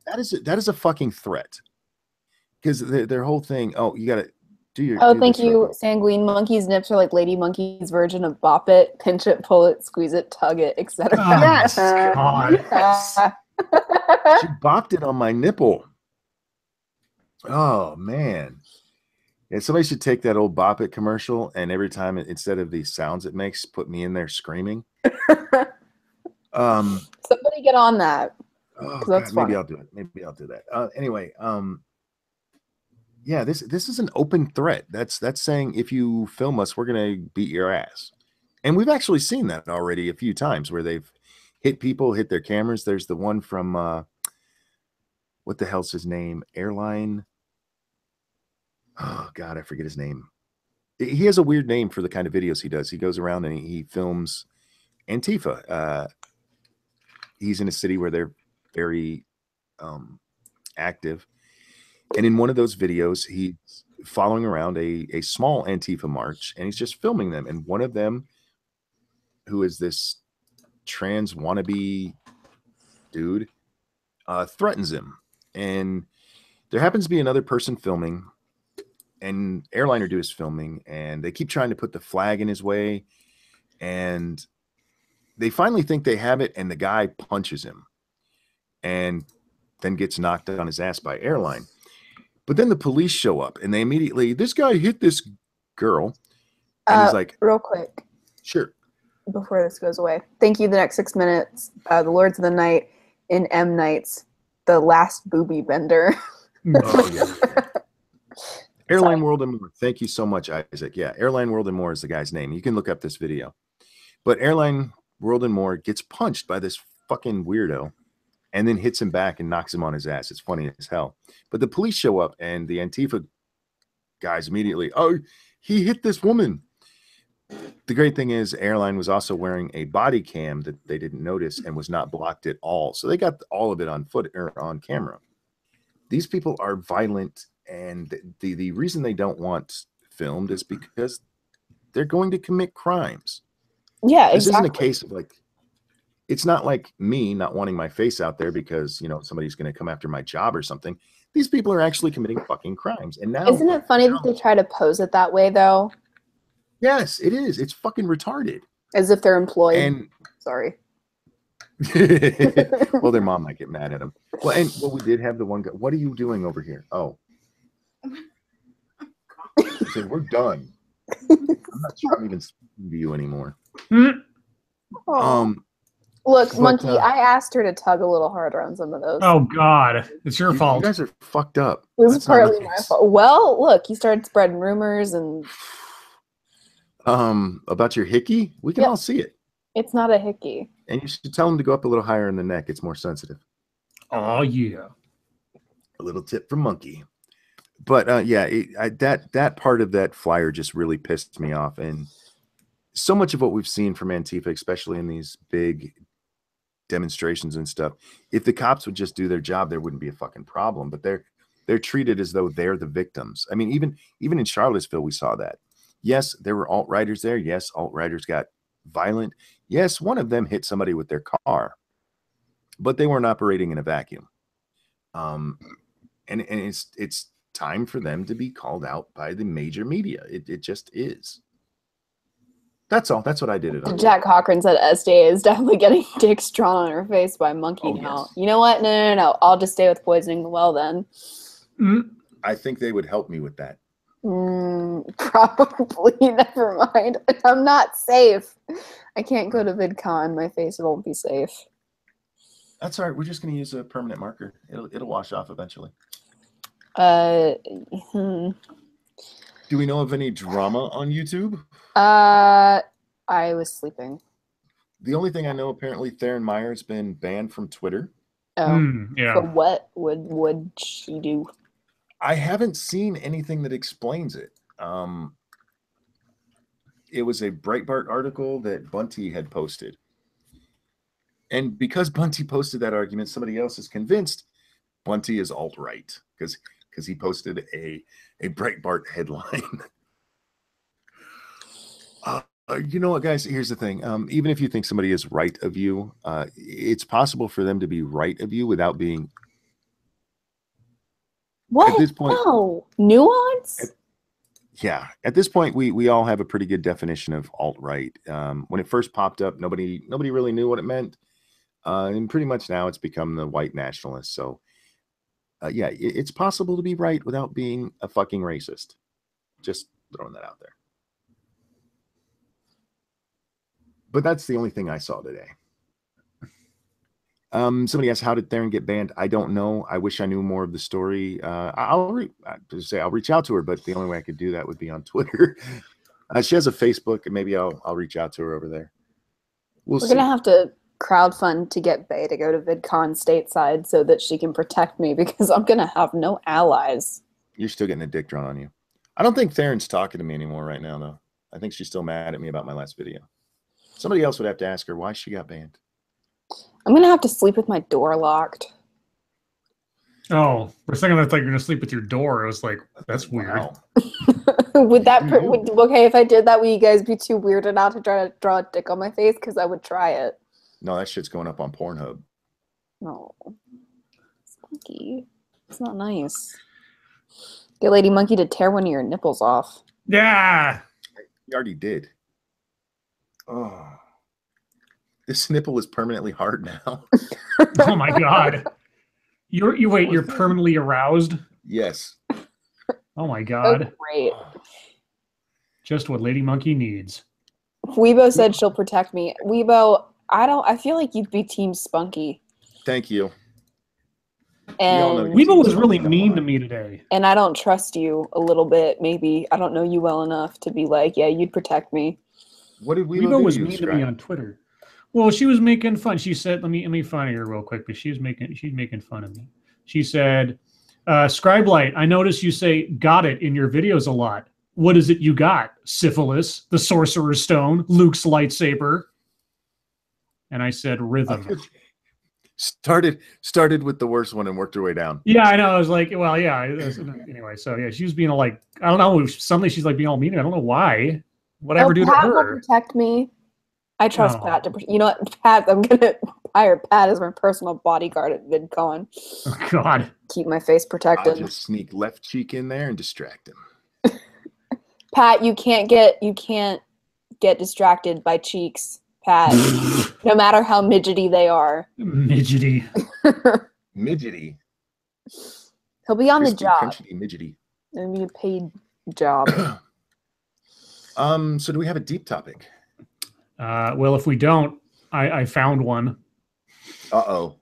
That is a fucking threat. Because their whole thing, oh, you got to do your...
Oh, thank you, Sanguine. Monkey's nips are like Lady Monkey's version of bop it, pinch it, pull it, squeeze it, tug it, etc.
Oh, yes! God.
She bopped it on my nipple. Oh, man. Yeah, somebody should take that old Bop It commercial and every time, instead of the sounds it makes, put me in there screaming.
Somebody get on that.
Oh,
that's
God, maybe I'll do it. Maybe I'll do that. Anyway, yeah, this is an open threat. That's saying if you film us, we're gonna beat your ass. And we've actually seen that already a few times where they've hit people, hit their cameras. There's the one from what the hell's his name? Airline. Oh God, I forget his name. He has a weird name for the kind of videos he does. He goes around and he films Antifa. He's in a city where they're very active. And in one of those videos, he's following around a small Antifa march, and he's just filming them. And one of them, who is this trans wannabe dude, threatens him. And there happens to be another person filming, and Airliner Dude is filming, and they keep trying to put the flag in his way. And they finally think they have it, and the guy punches him and then gets knocked on his ass by Airline. But then the police show up and they immediately, this guy hit this girl. And he's like,
real quick.
Sure.
Before this goes away. Thank you. The next 6 minutes. The Lords of the Night in M. Night's The Last Booby Bender.
Oh, yeah. Airline World and More. Thank you so much, Isaac. Yeah, Airline World and More is the guy's name. You can look up this video. But Airline World and More gets punched by this fucking weirdo and then hits him back and knocks him on his ass. It's funny as hell. But the police show up and the Antifa guys immediately, oh, he hit this woman. The great thing is Airline was also wearing a body cam that they didn't notice and was not blocked at all. So they got all of it on foot or on camera. These people are violent, and the reason they don't want filmed is because they're going to commit crimes.
Yeah,
this
exactly.
isn't a case of like, it's not like me not wanting my face out there because, you know, somebody's going to come after my job or something. These people are actually committing fucking crimes. And now,
isn't it funny that they try to pose it that way, though?
Yes, it is. It's fucking retarded.
As if they're employed.
And
sorry.
Well, their mom might get mad at them. Well, and we did have the one guy. What are you doing over here? Oh, I said, we're done. I'm not sure I'm even speaking to you anymore.
Look, Monkey, I asked her to tug a little harder on some of those.
Oh, God. It's your fault.
You guys are fucked up.
It was partly my fault. Well, look, you started spreading rumors and...
about your hickey? We can all see it.
It's not a hickey.
And you should tell him to go up a little higher in the neck. It's more sensitive.
Oh, yeah.
A little tip from Monkey. But, yeah, that part of that flyer just really pissed me off. And so much of what we've seen from Antifa, especially in these big demonstrations and stuff, if the cops would just do their job, there wouldn't be a fucking problem. But they're treated as though they're the victims. I mean, even in Charlottesville, we saw that. Yes, there were alt-righters there. Yes, alt-righters got violent. Yes, one of them hit somebody with their car, but they weren't operating in a vacuum. And it's time for them to be called out by the major media. It just is. That's all. That's what I did it on.
Jack Cochran said SJ is definitely getting dicks drawn on her face by Monkey now. Yes. You know what? No. I'll just stay with poisoning the well then.
I think they would help me with that.
Probably. Never mind. I'm not safe. I can't go to VidCon. My face won't be safe.
That's all right. We're just going to use a permanent marker. It'll wash off eventually. Do we know of any drama on YouTube?
I was sleeping.
The only thing I know, apparently, Theron Meyer's been banned from Twitter.
Oh,
yeah.
So what would she do?
I haven't seen anything that explains it. It was a Breitbart article that Bunty had posted. And because Bunty posted that argument, somebody else is convinced Bunty is alt-right because he posted a Breitbart headline. You know what, guys? Here's the thing. Even if you think somebody is right of you, it's possible for them to be right of you without being...
What?
At this point,
no. Nuance?
Yeah. At this point, we all have a pretty good definition of alt-right. When it first popped up, nobody really knew what it meant. And pretty much now it's become the white nationalist. So, yeah, it's possible to be right without being a fucking racist. Just throwing that out there. But that's the only thing I saw today. Somebody asked, how did Theron get banned? I don't know. I wish I knew more of the story. I'll reach out to her, but the only way I could do that would be on Twitter. She has a Facebook, and maybe I'll reach out to her over there. We're
going to have to crowdfund to get Bay to go to VidCon stateside so that she can protect me because I'm going to have no allies.
You're still getting a dick drawn on you. I don't think Theron's talking to me anymore right now, though. I think she's still mad at me about my last video. Somebody else would have to ask her why she got banned.
I'm going to have to sleep with my door locked.
Oh, we're thinking that like you're going to sleep with your door. I was like, that's weird.
Wow.
Okay, if I did that, would you guys be too weirded out to try to draw a dick on my face? Because I would try it.
No, that shit's going up on Pornhub.
No. It's monkey. It's not nice. Get Lady Monkey to tear one of your nipples off.
Yeah.
You already did. Oh. This nipple is permanently hard now.
Oh my god. You're permanently aroused?
Yes.
Oh my
Oh,
God.
great.
Just what Lady Monkey needs.
Weebo said she'll protect me. Weebo, I feel like you'd be Team Spunky.
Thank you.
And
We all know
Weebo was
Spunky,
really
don't
mean
lie.
to me today.
and I don't trust you a little bit, maybe. I don't know you well enough to be like, yeah, you'd protect me.
What did
Weebo
Weebo do
was
to you,
mean to me
Scribe?
on Twitter. Well, she was making fun. She said, let me find her real quick, but she's making fun of me. She said, Scribe Light, I notice you say got it in your videos a lot. What is it you got? Syphilis, the Sorcerer's Stone, Luke's lightsaber. And I said rhythm.
Started with the worst one and worked her way down.
Yeah, I know. I was like, well, yeah. Anyway, so yeah, she was being all like, I don't know. Suddenly she's like being all mean. I don't know why. Whatever do to
Pat will
her.
protect me. I trust
Oh.
Pat to. You know what, Pat? I'm gonna hire Pat as my personal bodyguard at VidCon.
Oh, God.
Keep my face
I'll
protected.
just sneak left cheek in there and distract him.
Pat, you can't get distracted by cheeks, Pat. No matter how midgety they are.
Midgety.
Midgety.
He'll be on the
Crispy,
job.
crunchy, midgety.
It'll be a paid job.
So do we have a deep topic?
Well, if we don't, I found one.
Uh-oh.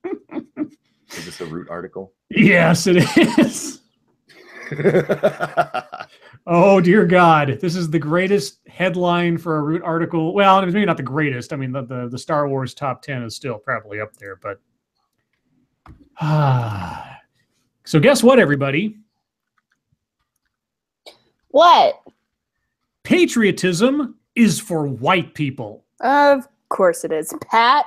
Is this a Root article?
Yes, it is. Oh, dear God. This is the greatest headline for a Root article. Well, maybe not the greatest. I mean, the Star Wars top 10 is still probably up there, but... So guess what, everybody?
What?
Patriotism is for white people.
Of course it is. Pat,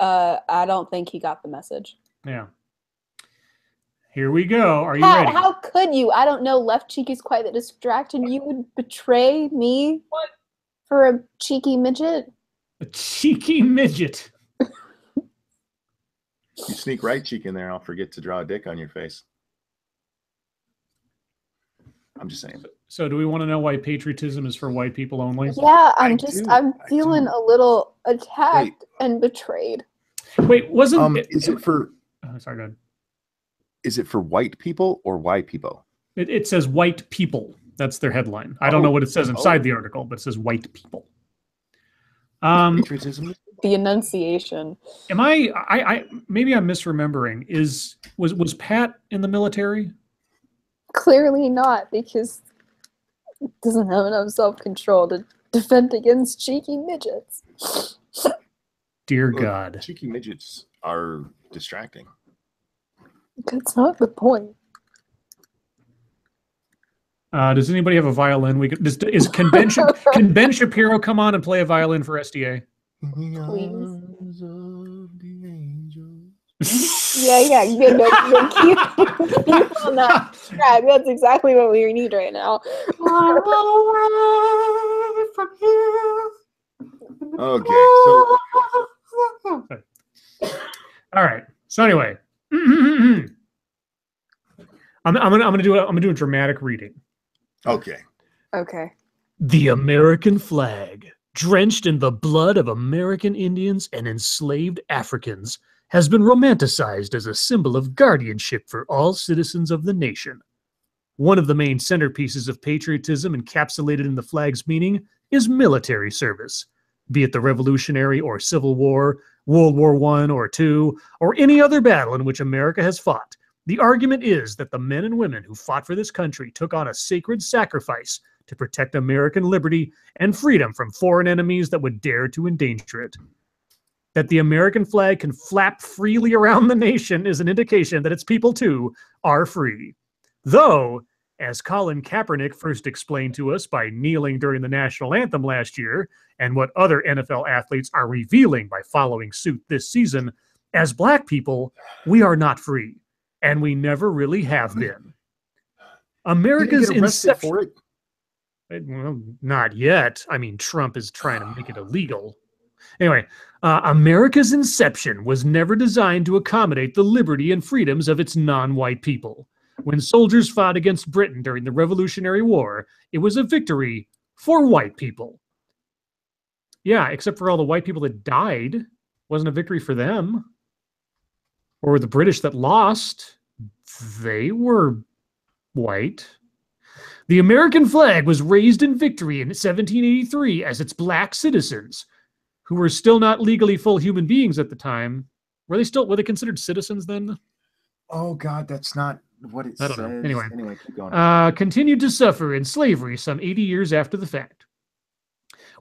I don't think he got the message.
Yeah. Here we go. Are you
Pat,
ready?
how could you? I don't know. Left cheek is quite the distraction. You would betray me for a cheeky midget?
A cheeky midget.
You sneak right cheek in there, I'll forget to draw a dick on your face. I'm just saying.
So do we want to know why patriotism is for white people only?
Yeah, I'm
I
feeling
do.
a little attacked and betrayed.
Wait, wasn't
Is it for
sorry, go ahead.
Is it for white people or white people?
It says white people. That's their headline. I don't know what it says inside the article, but it says white people.
Patriotism.
The enunciation.
Am I maybe I'm misremembering. Was Pat in the military?
Clearly not, because he doesn't have enough self-control to defend against cheeky midgets.
Dear
Look,
God.
cheeky midgets are distracting.
That's not the point.
Does anybody have a violin? Can Ben Shapiro come on and play a violin for SDA?
Please.
Yeah,
Yeah, no, keep on that track. That's exactly what we need right now.
Okay, so
all right. So anyway, I'm gonna do a dramatic reading.
okay.
Okay.
The American flag, drenched in the blood of American Indians and enslaved Africans, has been romanticized as a symbol of guardianship for all citizens of the nation. One of the main centerpieces of patriotism encapsulated in the flag's meaning is military service, be it the Revolutionary or Civil War, World War I or II, or any other battle in which America has fought. The argument is that the men and women who fought for this country took on a sacred sacrifice to protect American liberty and freedom from foreign enemies that would dare to endanger it. That the American flag can flap freely around the nation is an indication that its people, too, are free. Though, as Colin Kaepernick first explained to us by kneeling during the national anthem last year, and what other NFL athletes are revealing by following suit this season, as black people, we are not free, and we never really have been. America's inception...
for it?
Well, not yet. I mean, Trump is trying to make it illegal. Anyway, America's inception was never designed to accommodate the liberty and freedoms of its non-white people. When soldiers fought against Britain during the Revolutionary War, it was a victory for white people. Yeah, except for all the white people that died. It wasn't a victory for them. Or the British that lost. They were White. The American flag was raised in victory in 1783 as its black citizens, who were still not legally full human beings at the time. Were they considered citizens then?
Oh God, that's not what it
I
says.
don't know.
Anyway, keep going.
Continued to suffer in slavery some 80 years after the fact.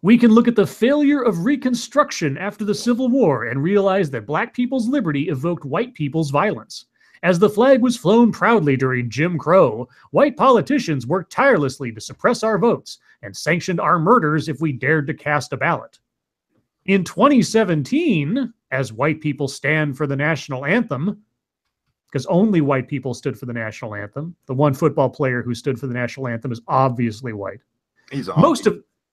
We can look at the failure of Reconstruction after the Civil War and realize that black people's liberty evoked white people's violence. As the flag was flown proudly during Jim Crow, white politicians worked tirelessly to suppress our votes and sanctioned our murders if we dared to cast a ballot. In 2017, as white people stand for the national anthem, because only white people stood for the national anthem. The one football player who stood for the national anthem is obviously white.
He's a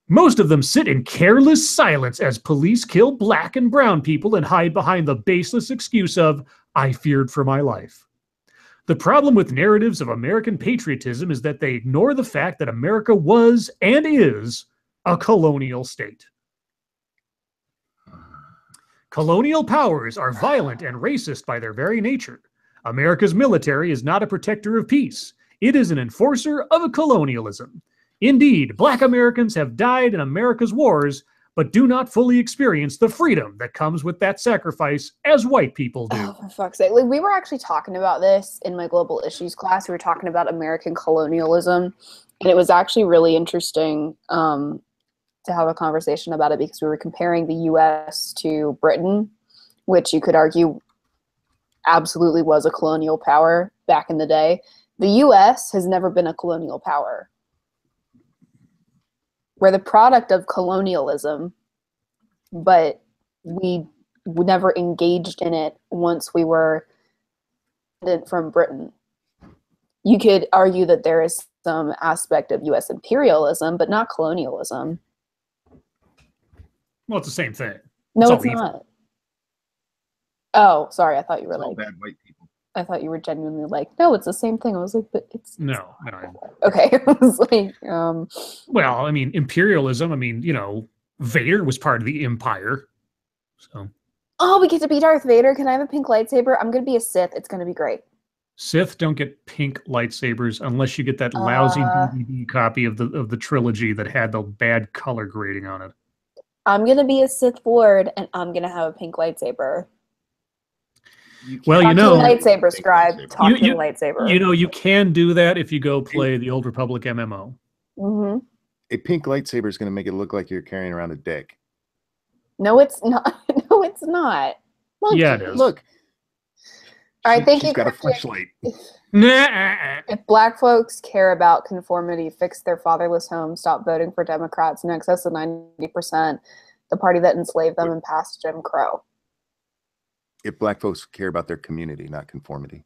Most of them sit in careless silence as police kill black and brown people and hide behind the baseless excuse of, I feared for my life. The problem with narratives of American patriotism is that they ignore the fact that America was and is a colonial state. Colonial powers are violent and racist by their very nature. America's military is not a protector of peace. It is an enforcer of a colonialism. Indeed, black Americans have died in America's wars, but do not fully experience the freedom that comes with that sacrifice as white people do.
Oh, for fuck's sake. Like, we were actually talking about this in my global issues class. We were talking about American colonialism, and it was actually really interesting to have a conversation about it because we were comparing the U.S. to Britain, which you could argue absolutely was a colonial power back in the day. The U.S. has never been a colonial power. We're the product of colonialism, but we never engaged in it once we were from Britain. You could argue that there is some aspect of U.S. imperialism, but not colonialism.
Well, it's the same thing.
No, it's not. Oh, sorry. I thought you were
It's all
like
bad white people.
I thought you were genuinely like, no, it's the same thing. I was like, but it's
No.
okay. I was like,
Well, I mean, imperialism. I mean, you know, Vader was part of the Empire. So.
Oh, we get to be Darth Vader. Can I have a pink lightsaber? I'm gonna be a Sith. It's gonna be great.
Sith don't get pink lightsabers unless you get that lousy DVD copy of the trilogy that had the bad color grading on it.
I'm gonna be a Sith Lord, and I'm gonna have a pink lightsaber.
Well,
Talk to the lightsaber scribe. Talk to the lightsaber.
You know, you can do that if you go play the Old Republic MMO.
Mm-hmm.
A pink lightsaber is going to make it look like you're carrying around a dick.
No, it's not. No, it's not.
Look,
yeah, it is.
Look.
All right, thank you.
She's got a flashlight.
If black folks care about conformity, fix their fatherless homes, stop voting for Democrats in excess of 90%, the party that enslaved them and passed Jim Crow.
If black folks care about their community, not conformity.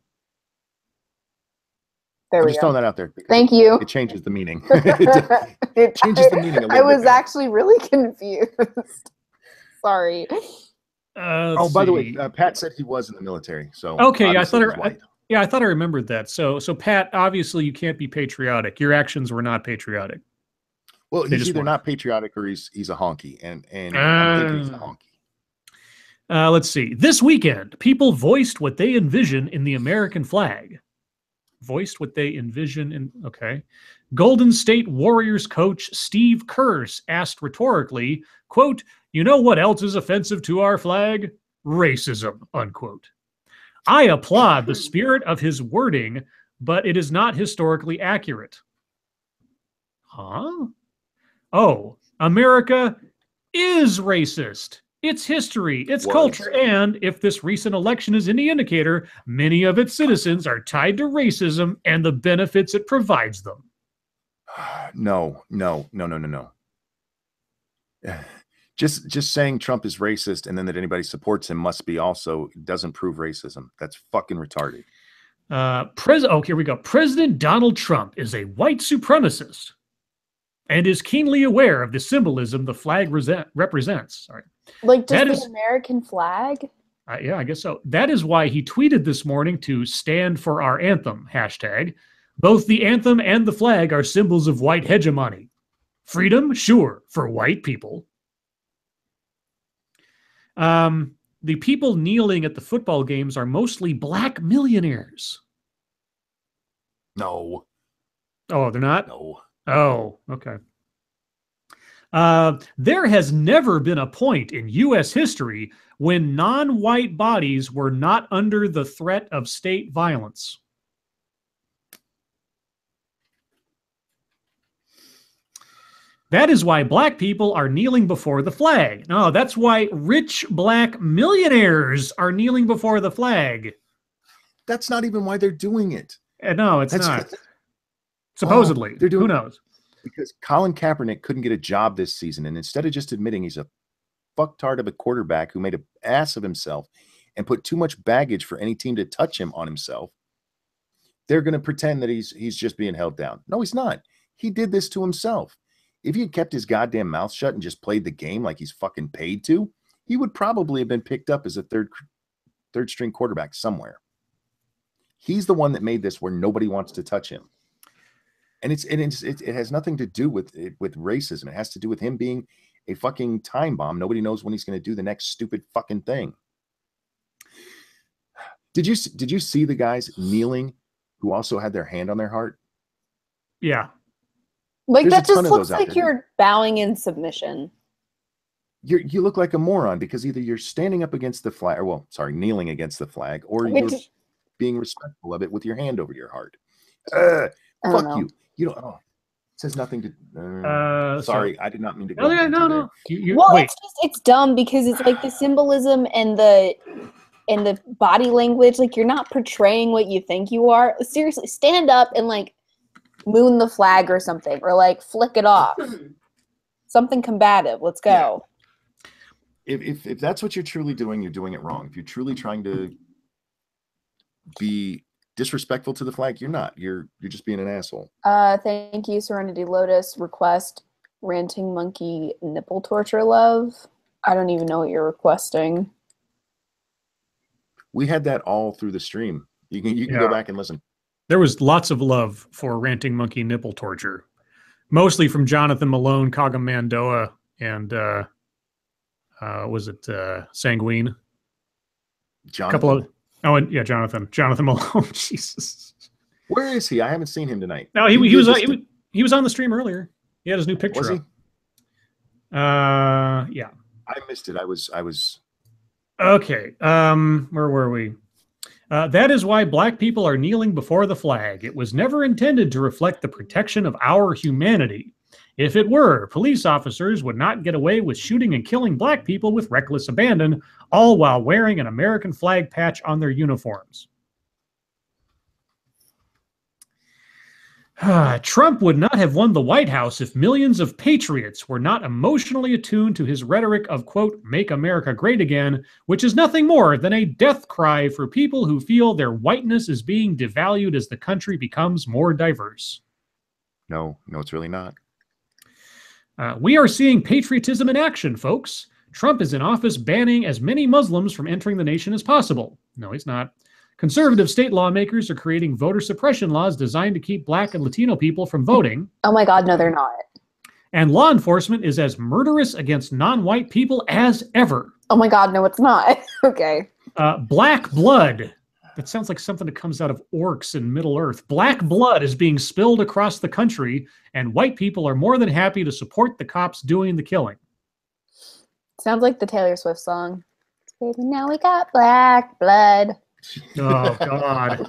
There
I'm
we
just
go.
throwing that out there.
Thank you.
It changes the meaning. It changes the meaning a little
I was
bit.
actually really confused. Sorry.
Oh, by the way, Pat said he was in the military. So
okay, I
thought
I remembered that. So Pat, obviously you can't be patriotic. Your actions were not patriotic.
Well, he's either not patriotic or he's a honky, and I'm thinking he's a honky.
Let's see. This weekend, people voiced what they envision in the American flag. Voiced what they envision in, okay. Golden State Warriors coach Steve Kerr asked rhetorically, quote, you know what else is offensive to our flag? Racism, unquote. I applaud the spirit of his wording, but it is not historically accurate. Huh? Oh, America is racist. Its history, its culture, and if this recent election is any indicator, many of its citizens are tied to racism and the benefits it provides them.
No. Just saying Trump is racist and then that anybody supports him must be also doesn't prove racism. That's fucking retarded.
Here we go. President Donald Trump is a white supremacist and is keenly aware of the symbolism the flag represents. Sorry.
Like just the American flag?
Yeah, I guess so. That is why he tweeted this morning to stand for our anthem, hashtag. Both the anthem and the flag are symbols of white hegemony. Freedom, sure, for white people. The people kneeling at the football games are mostly black millionaires.
No.
Oh, they're not?
No.
Oh, okay. There has never been a point in U.S. history when non-white bodies were not under the threat of state violence. That is why black people are kneeling before the flag. No, that's why rich black millionaires are kneeling before the flag.
That's not even why they're doing it.
No, it's not. Supposedly.
They're doing
Who knows?
Because Colin Kaepernick couldn't get a job this season, and instead of just admitting he's a fucktard of a quarterback who made an ass of himself and put too much baggage for any team to touch him on himself, they're going to pretend that he's just being held down. No, he's not. He did this to himself. If he had kept his goddamn mouth shut and just played the game like he's fucking paid to, he would probably have been picked up as a third string quarterback somewhere. He's the one that made this where nobody wants to touch him. And it has nothing to do with racism. It has to do with him being a fucking time bomb. Nobody knows when he's going to do the next stupid fucking thing. Did you see the guys kneeling who also had their hand on their heart?
Yeah.
Like, that just looks like you're bowing in submission.
You look like a moron because either you're standing up against the flag, kneeling against the flag, or you're being respectful of it with your hand over your heart. Fuck you. You don't. Oh, it says nothing to. Sorry, I did not mean to go.
No.
Wait. It's dumb because it's like the symbolism and the body language. Like, you're not portraying what you think you are. Seriously, stand up and like moon the flag or something, or like flick it off. Something combative. Let's go.
Yeah. If that's what you're truly doing, you're doing it wrong. If you're truly trying to be disrespectful to the flag, you're not. You're just being an asshole.
Thank you, Serenity Lotus. Request ranting monkey nipple torture love. I don't even know what you're requesting.
We had that all through the stream. You can go back and listen.
There was lots of love for ranting monkey nipple torture, mostly from Jonathan Malone, Kagam Mandoa, and was it Sanguine?
Jonathan.
Jonathan Malone. Jesus.
Where is he? I haven't seen him tonight.
No, he was on the stream earlier. He had his new picture.
Was he?
Yeah.
I missed it. I was.
Okay. Where were we? That is why black people are kneeling before the flag. It was never intended to reflect the protection of our humanity. If it were, police officers would not get away with shooting and killing black people with reckless abandon, all while wearing an American flag patch on their uniforms. Trump would not have won the White House if millions of patriots were not emotionally attuned to his rhetoric of, quote, make America great again, which is nothing more than a death cry for people who feel their whiteness is being devalued as the country becomes more diverse.
No, it's really not.
We are seeing patriotism in action, folks. Trump is in office banning as many Muslims from entering the nation as possible. No, he's not. Conservative state lawmakers are creating voter suppression laws designed to keep black and Latino people from voting.
Oh my God, no, they're not.
And law enforcement is as murderous against non-white people as ever.
Oh my God, no, it's not. Okay.
Black blood. That sounds like something that comes out of orcs in Middle Earth. Black blood is being spilled across the country, and white people are more than happy to support the cops doing the killing.
Sounds like the Taylor Swift song. Baby, now we got black blood.
Oh, God.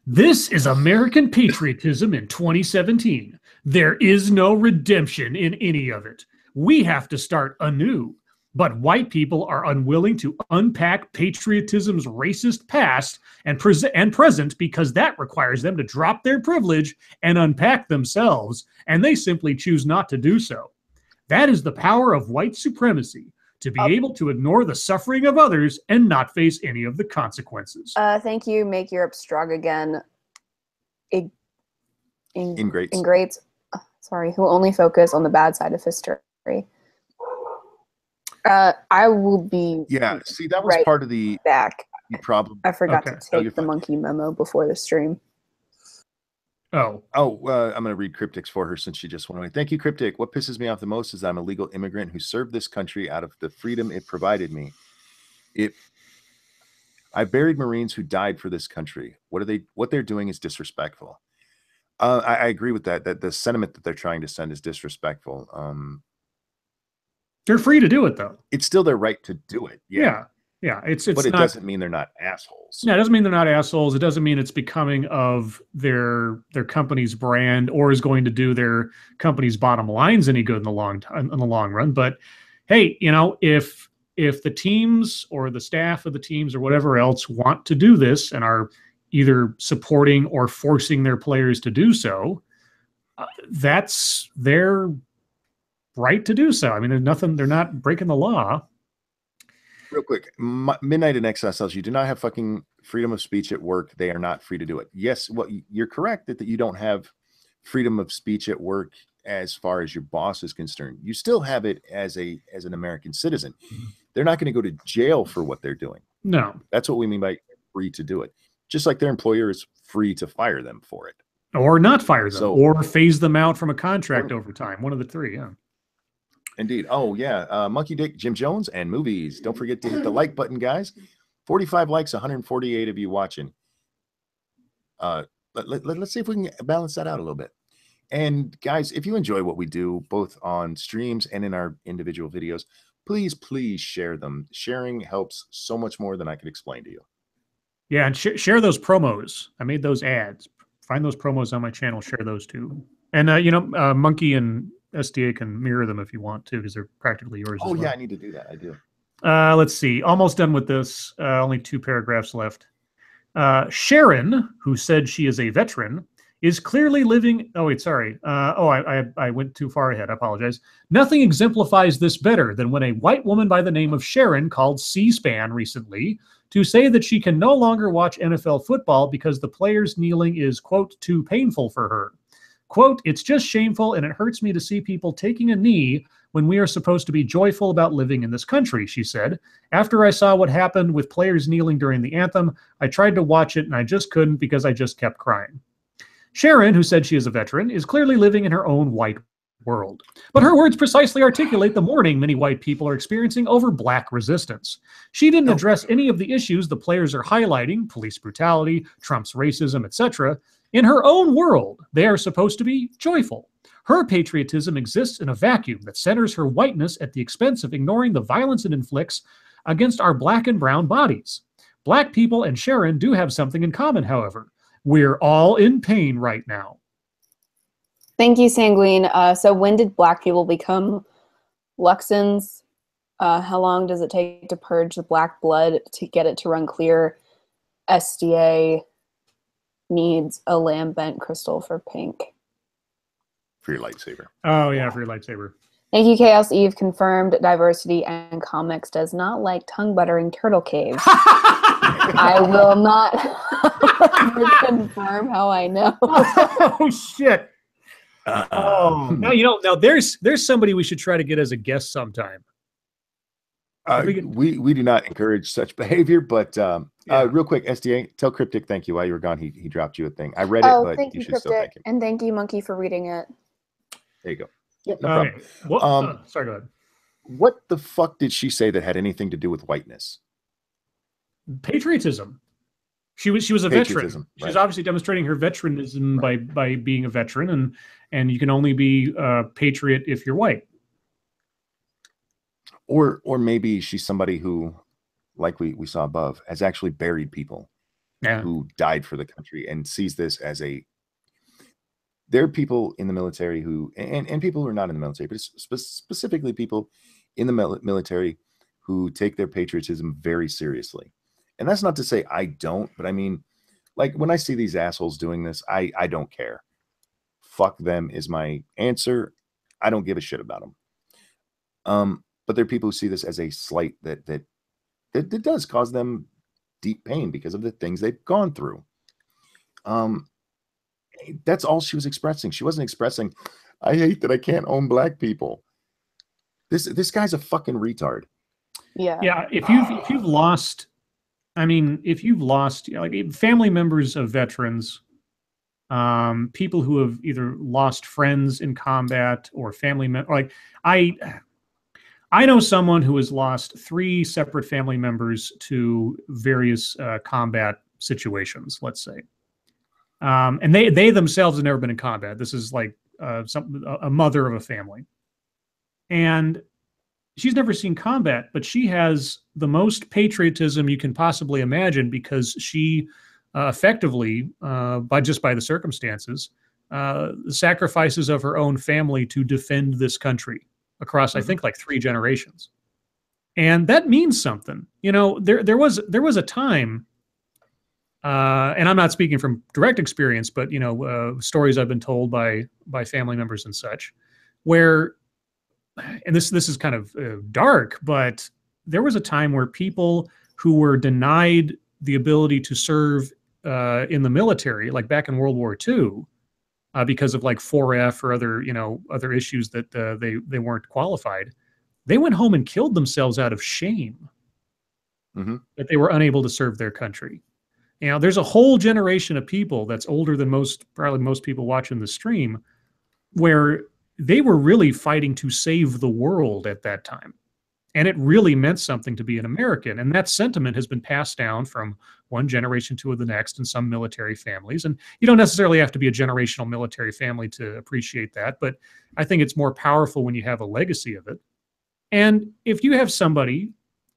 This is American patriotism in 2017. There is no redemption in any of it. We have to start anew. But white people are unwilling to unpack patriotism's racist past and present because that requires them to drop their privilege and unpack themselves, and they simply choose not to do so. That is the power of white supremacy, to be able to ignore the suffering of others and not face any of the consequences.
Thank you. Make Europe strong again.
Ingrates.
Sorry, who only focus on the bad side of history. I will be.
Yeah, see, that was part of the problem.
I forgot to take the monkey memo before the stream.
I'm going to read Cryptic's for her since she just went away. Thank you, Cryptic. What pisses me off the most is I'm a legal immigrant who served this country out of the freedom it provided me. I buried Marines who died for this country. What they're doing is disrespectful. I agree with that. That the sentiment that they're trying to send is disrespectful.
They're free to do it, though.
It's still their right to do it.
Yeah. It's
but it
not,
doesn't mean they're not assholes.
Yeah, it doesn't mean they're not assholes. It doesn't mean it's becoming of their company's brand or is going to do their company's bottom lines any good in the long run. But hey, you know, if the teams or the staff of the teams or whatever else want to do this and are either supporting or forcing their players to do so, that's their right to do so. I mean, they're not breaking the law.
Real quick, Midnight in Excess says you do not have fucking freedom of speech at work. They are not free to do it. Yes, well, you're correct that you don't have freedom of speech at work as far as your boss is concerned. You still have it as an American citizen. They're not going to go to jail for what they're doing.
No.
That's what we mean by free to do it. Just like their employer is free to fire them for it.
Or not fire them, or phase them out from a contract over time. One of the three, yeah.
Indeed. Oh, yeah. Monkey Dick, Jim Jones, and movies. Don't forget to hit the like button, guys. 45 likes, 148 of you watching. Let's see if we can balance that out a little bit. And, guys, if you enjoy what we do, both on streams and in our individual videos, please share them. Sharing helps so much more than I could explain to you.
Yeah, and share those promos. I made those ads. Find those promos on my channel. Share those, too. And, Monkey and SDA can mirror them if you want to, because they're practically yours.
Oh, yeah, I need to do that. I do.
Let's see. Almost done with this. Only 2 paragraphs left. Sharon, who said she is a veteran, is clearly living... Oh, wait, sorry. I went too far ahead. I apologize. Nothing exemplifies this better than when a white woman by the name of Sharon called C-SPAN recently to say that she can no longer watch NFL football because the players kneeling is, quote, too painful for her. Quote, it's just shameful and it hurts me to see people taking a knee when we are supposed to be joyful about living in this country, she said. After I saw what happened with players kneeling during the anthem, I tried to watch it and I just couldn't because I just kept crying. Sharon, who said she is a veteran, is clearly living in her own white world. But her words precisely articulate the mourning many white people are experiencing over black resistance. She didn't address any of the issues the players are highlighting, police brutality, Trump's racism, etc. In her own world, they are supposed to be joyful. Her patriotism exists in a vacuum that centers her whiteness at the expense of ignoring the violence it inflicts against our black and brown bodies. Black people and Sharon do have something in common, however. We're all in pain right now.
Thank you, Sanguine. So when did black people become Luxons? How long does it take to purge the black blood to get it to run clear? SDA needs a lambent crystal for pink.
For your lightsaber.
Oh, yeah, for your lightsaber.
Thank you, Chaos Eve. Confirmed diversity and comics does not like tongue-buttering turtle caves. I will not confirm how I know.
Oh, shit. Now there's somebody we should try to get as a guest sometime.
We do not encourage such behavior, but real quick, SDA, tell Cryptic thank you while you were gone. He dropped you a thing. I read it, but
thank
you should
Cryptic,
still thank him.
and thank you, Monkey, for reading it.
There you go. Yep, no problem.
Well, sorry, go ahead.
What the fuck did she say that had anything to do with whiteness?
Patriotism. She was a veteran. She's obviously demonstrating her veteranism by being a veteran, and you can only be a patriot if you're white.
Or maybe she's somebody who, like we saw above, has actually buried people who died for the country and sees this as there are people in the military who, and people who are not in the military, but specifically people in the military who take their patriotism very seriously. And that's not to say I don't, but I mean, like when I see these assholes doing this, I don't care. Fuck them is my answer. I don't give a shit about them. But there are people who see this as a slight that does cause them deep pain because of the things they've gone through. That's all she was expressing. She wasn't expressing, I hate that I can't own black people. This guy's a fucking retard.
Yeah.
Yeah. If you've lost, if you've lost like family members of veterans, people who have either lost friends in combat or family members, like I know someone who has lost 3 separate family members to various combat situations, let's say. And they themselves have never been in combat. This is like a mother of a family. And she's never seen combat, but she has the most patriotism you can possibly imagine because she effectively, by the circumstances, the sacrifices of her own family to defend this country across, I think, like 3 generations. And that means something. You know, there was a time, and I'm not speaking from direct experience, but you know, stories I've been told by family members and such, where, and this is kind of dark, but there was a time where people who were denied the ability to serve in the military, like back in World War II, because of like 4F or other issues that they weren't qualified, they went home and killed themselves out of shame that they were unable to serve their country. You know, there's a whole generation of people that's older than probably most people watching the stream, where they were really fighting to save the world at that time. And it really meant something to be an American. And that sentiment has been passed down from one generation to the next in some military families. And you don't necessarily have to be a generational military family to appreciate that, but I think it's more powerful when you have a legacy of it. And if you have somebody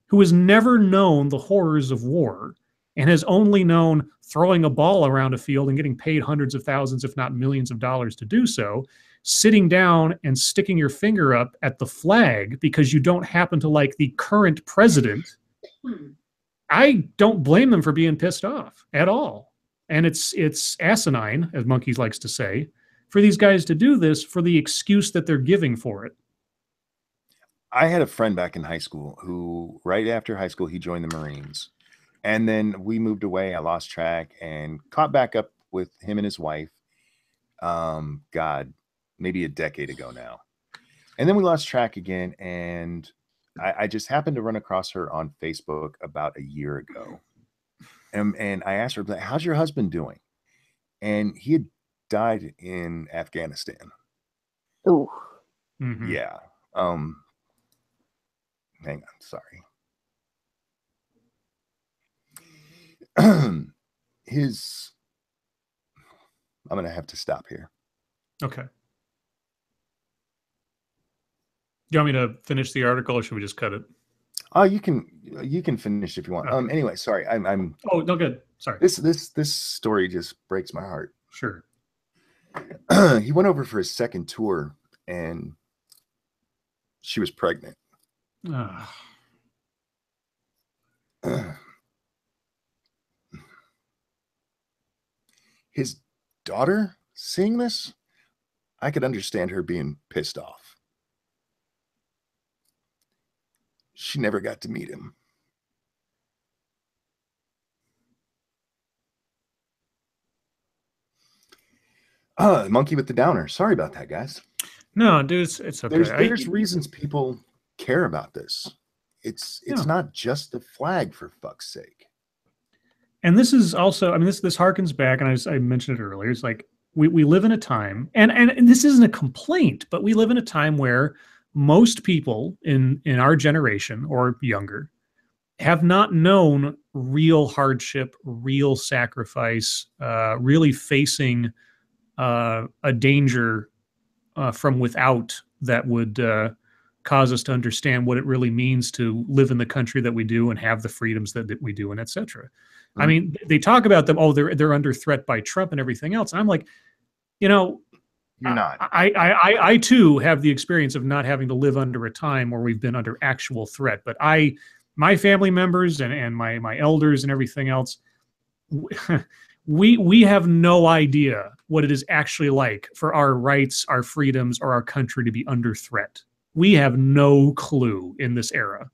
who has never known the horrors of war and has only known throwing a ball around a field and getting paid hundreds of thousands, if not millions of dollars to do so, sitting down and sticking your finger up at the flag because you don't happen to like the current president, I don't blame them for being pissed off at all. And it's asinine, as Monkeys likes to say, for these guys to do this for the excuse that they're giving for it.
I had a friend back in high school who, right after high school, he joined the Marines. And then we moved away. I lost track and caught back up with him and his wife. Maybe a decade ago now. And then we lost track again. And I just happened to run across her on Facebook about a year ago. And I asked her, how's your husband doing? And he had died in Afghanistan.
Ooh.
Mm-hmm.
Yeah. Hang on. Sorry. I'm going to have to stop here.
Okay. Do you want me to finish the article or should we just cut it?
Oh, you can finish if you want. Okay. Anyway, sorry. I'm
Oh, no, good. Sorry.
This story just breaks my heart.
Sure.
He went over for his second tour and she was pregnant. His daughter seeing this, I could understand her being pissed off. She never got to meet him. Monkey with the downer. Sorry about that, guys.
No, dude, it's okay.
There's reasons people care about this. It's not just the flag, for fuck's sake.
And this is also, I mean, this harkens back, and I mentioned it earlier. It's like we live in a time, and this isn't a complaint, but we live in a time where most people in our generation or younger have not known real hardship, real sacrifice, really facing a danger from without that would cause us to understand what it really means to live in the country that we do and have the freedoms that we do, and et cetera. I mean, they talk about them, oh, they're under threat by Trump and everything else. And I'm like, you know,
you're not.
I too have the experience of not having to live under a time where we've been under actual threat. But my family members and my elders and everything else, we have no idea what it is actually like for our rights, our freedoms, or our country to be under threat. We have no clue in this era.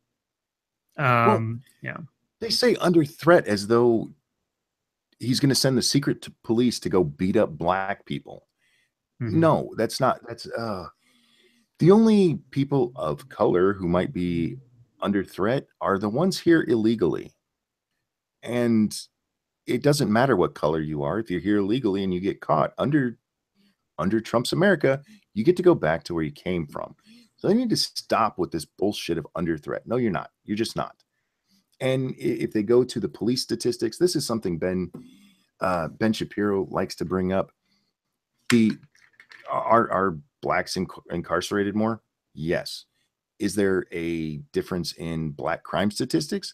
Yeah.
They say under threat as though he's going to send the secret police to go beat up black people. Mm-hmm. No, that's not. That's the only people of color who might be under threat are the ones here illegally. And it doesn't matter what color you are. If you're here illegally and you get caught under Trump's America, you get to go back to where you came from. So they need to stop with this bullshit of under threat. No, you're not. You're just not. And if they go to the police statistics, this is something Ben Ben Shapiro likes to bring up, are blacks incarcerated more? Yes. Is there a difference in black crime statistics?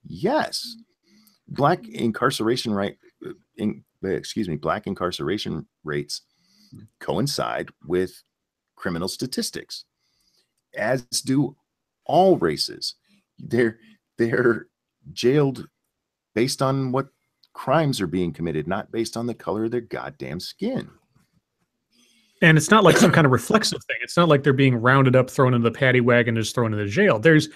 Yes. Black incarceration black incarceration rates coincide with criminal statistics, as do all races. They're jailed based on what crimes are being committed, not based on the color of their goddamn skin.
And it's not like some kind of reflexive thing. It's not like they're being rounded up, thrown into the paddy wagon, and just thrown into jail. There's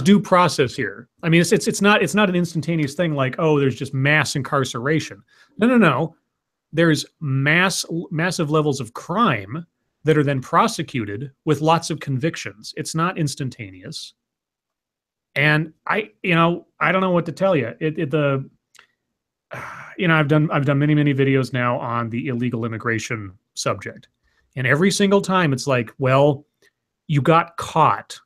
due process here. I mean, it's not an instantaneous thing like, oh, there's just mass incarceration. No. There's massive levels of crime that are then prosecuted with lots of convictions. It's not instantaneous. And I don't know what to tell you. I've done many videos now on the illegal immigration subject. And every single time it's like, well, you got caught.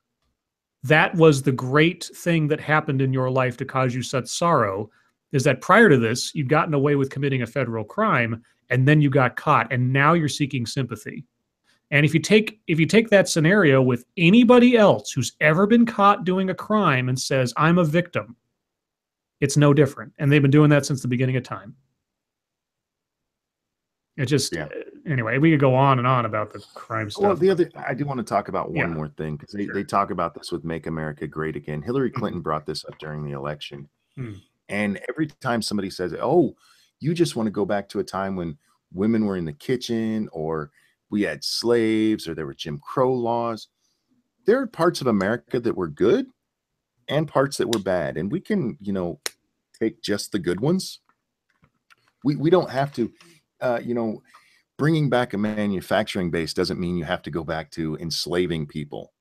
That was the great thing that happened in your life to cause you such sorrow, is that prior to this, you'd gotten away with committing a federal crime, and then you got caught, and now you're seeking sympathy. And if you take that scenario with anybody else who's ever been caught doing a crime and says, I'm a victim, it's no different. And they've been doing that since the beginning of time. It just, anyway, we could go on and on about the crime stuff.
Well, I do want to talk about one more thing, because they talk about this with Make America Great Again. Hillary Clinton brought this up during the election. And every time somebody says, oh, you just want to go back to a time when women were in the kitchen, or we had slaves, or there were Jim Crow laws. There are parts of America that were good and parts that were bad. And we can, take just the good ones. We don't have to, bringing back a manufacturing base doesn't mean you have to go back to enslaving people.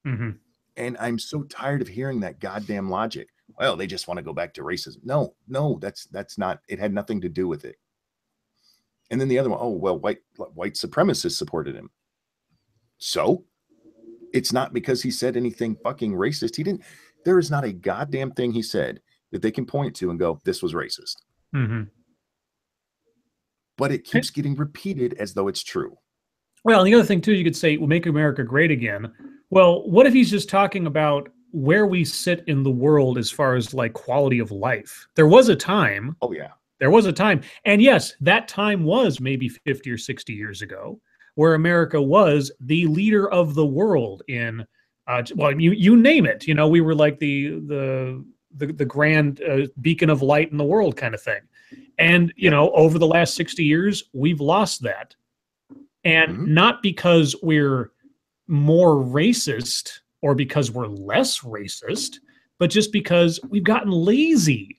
And I'm so tired of hearing that goddamn logic. Well, they just want to go back to racism. No, that's not, it had nothing to do with it. And then the other one, oh, well, white supremacists supported him. So it's not because he said anything fucking racist. There is not a goddamn thing he said that they can point to and go, this was racist. But it keeps getting repeated as though it's true.
Well, the other thing too, you could say, well, make America great again. Well, what if he's just talking about where we sit in the world as far as like quality of life? There was a time.
Oh, yeah.
There was a time. And yes, that time was maybe 50 or 60 years ago, where America was the leader of the world in, well, you name it. We were like the grand beacon of light in the world kind of thing. And, over the last 60 years, we've lost that. And not because we're more racist or because we're less racist, but just because we've gotten lazy.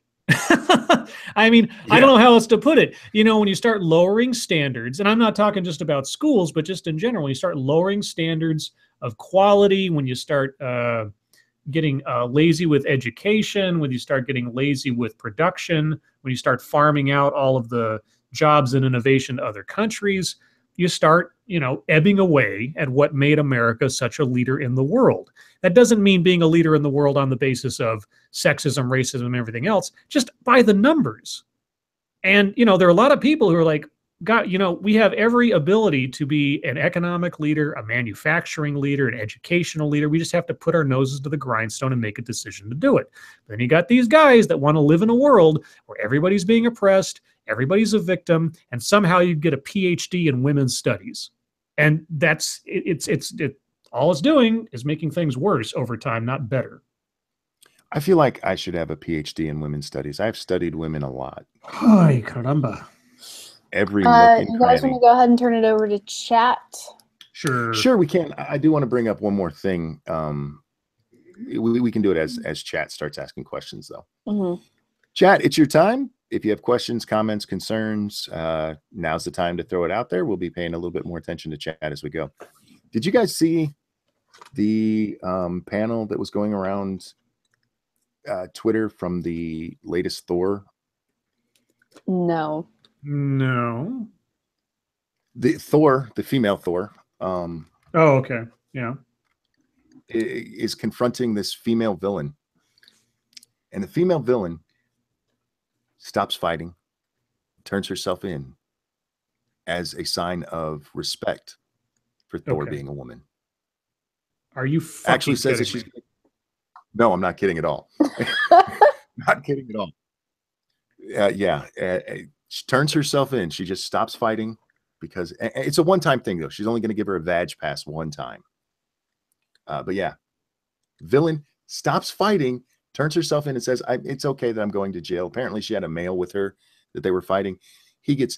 I mean, I don't know how else to put it. When you start lowering standards, and I'm not talking just about schools, but just in general, when you start lowering standards of quality, when you start getting lazy with education, when you start getting lazy with production, when you start farming out all of the jobs and innovation to other countries, you start, ebbing away at what made America such a leader in the world. That doesn't mean being a leader in the world on the basis of sexism, racism, and everything else, just by the numbers. And, there are a lot of people who are like, God, we have every ability to be an economic leader, a manufacturing leader, an educational leader. We just have to put our noses to the grindstone and make a decision to do it. Then you got these guys that want to live in a world where everybody's being oppressed, everybody's a victim, and somehow you get a PhD in women's studies. And that's all it's doing is making things worse over time, not better.
I feel like I should have a PhD in women's studies. I've studied women a lot.
Ay, caramba.
Every nook and
you guys want to go ahead and turn it over to chat?
Sure, we can. I do want to bring up one more thing. We can do it as chat starts asking questions, though. Chat, it's your time. If you have questions, comments, concerns, now's the time to throw it out there. We'll be paying a little bit more attention to chat as we go. Did you guys see the panel that was going around Twitter from the latest Thor?
No.
The Thor, the female Thor.
Oh, okay. Yeah.
Is confronting this female villain. And the female villain stops fighting, turns herself in as a sign of respect for Thor being a woman.
Are you fucking
actually says that she's... No, I'm not kidding at all. Not kidding at all. She turns herself in. She just stops fighting because it's a one-time thing, though. She's only going to give her a vag pass one time. But yeah, villain stops fighting, turns herself in and says, it's okay that I'm going to jail. Apparently she had a male with her that they were fighting. He gets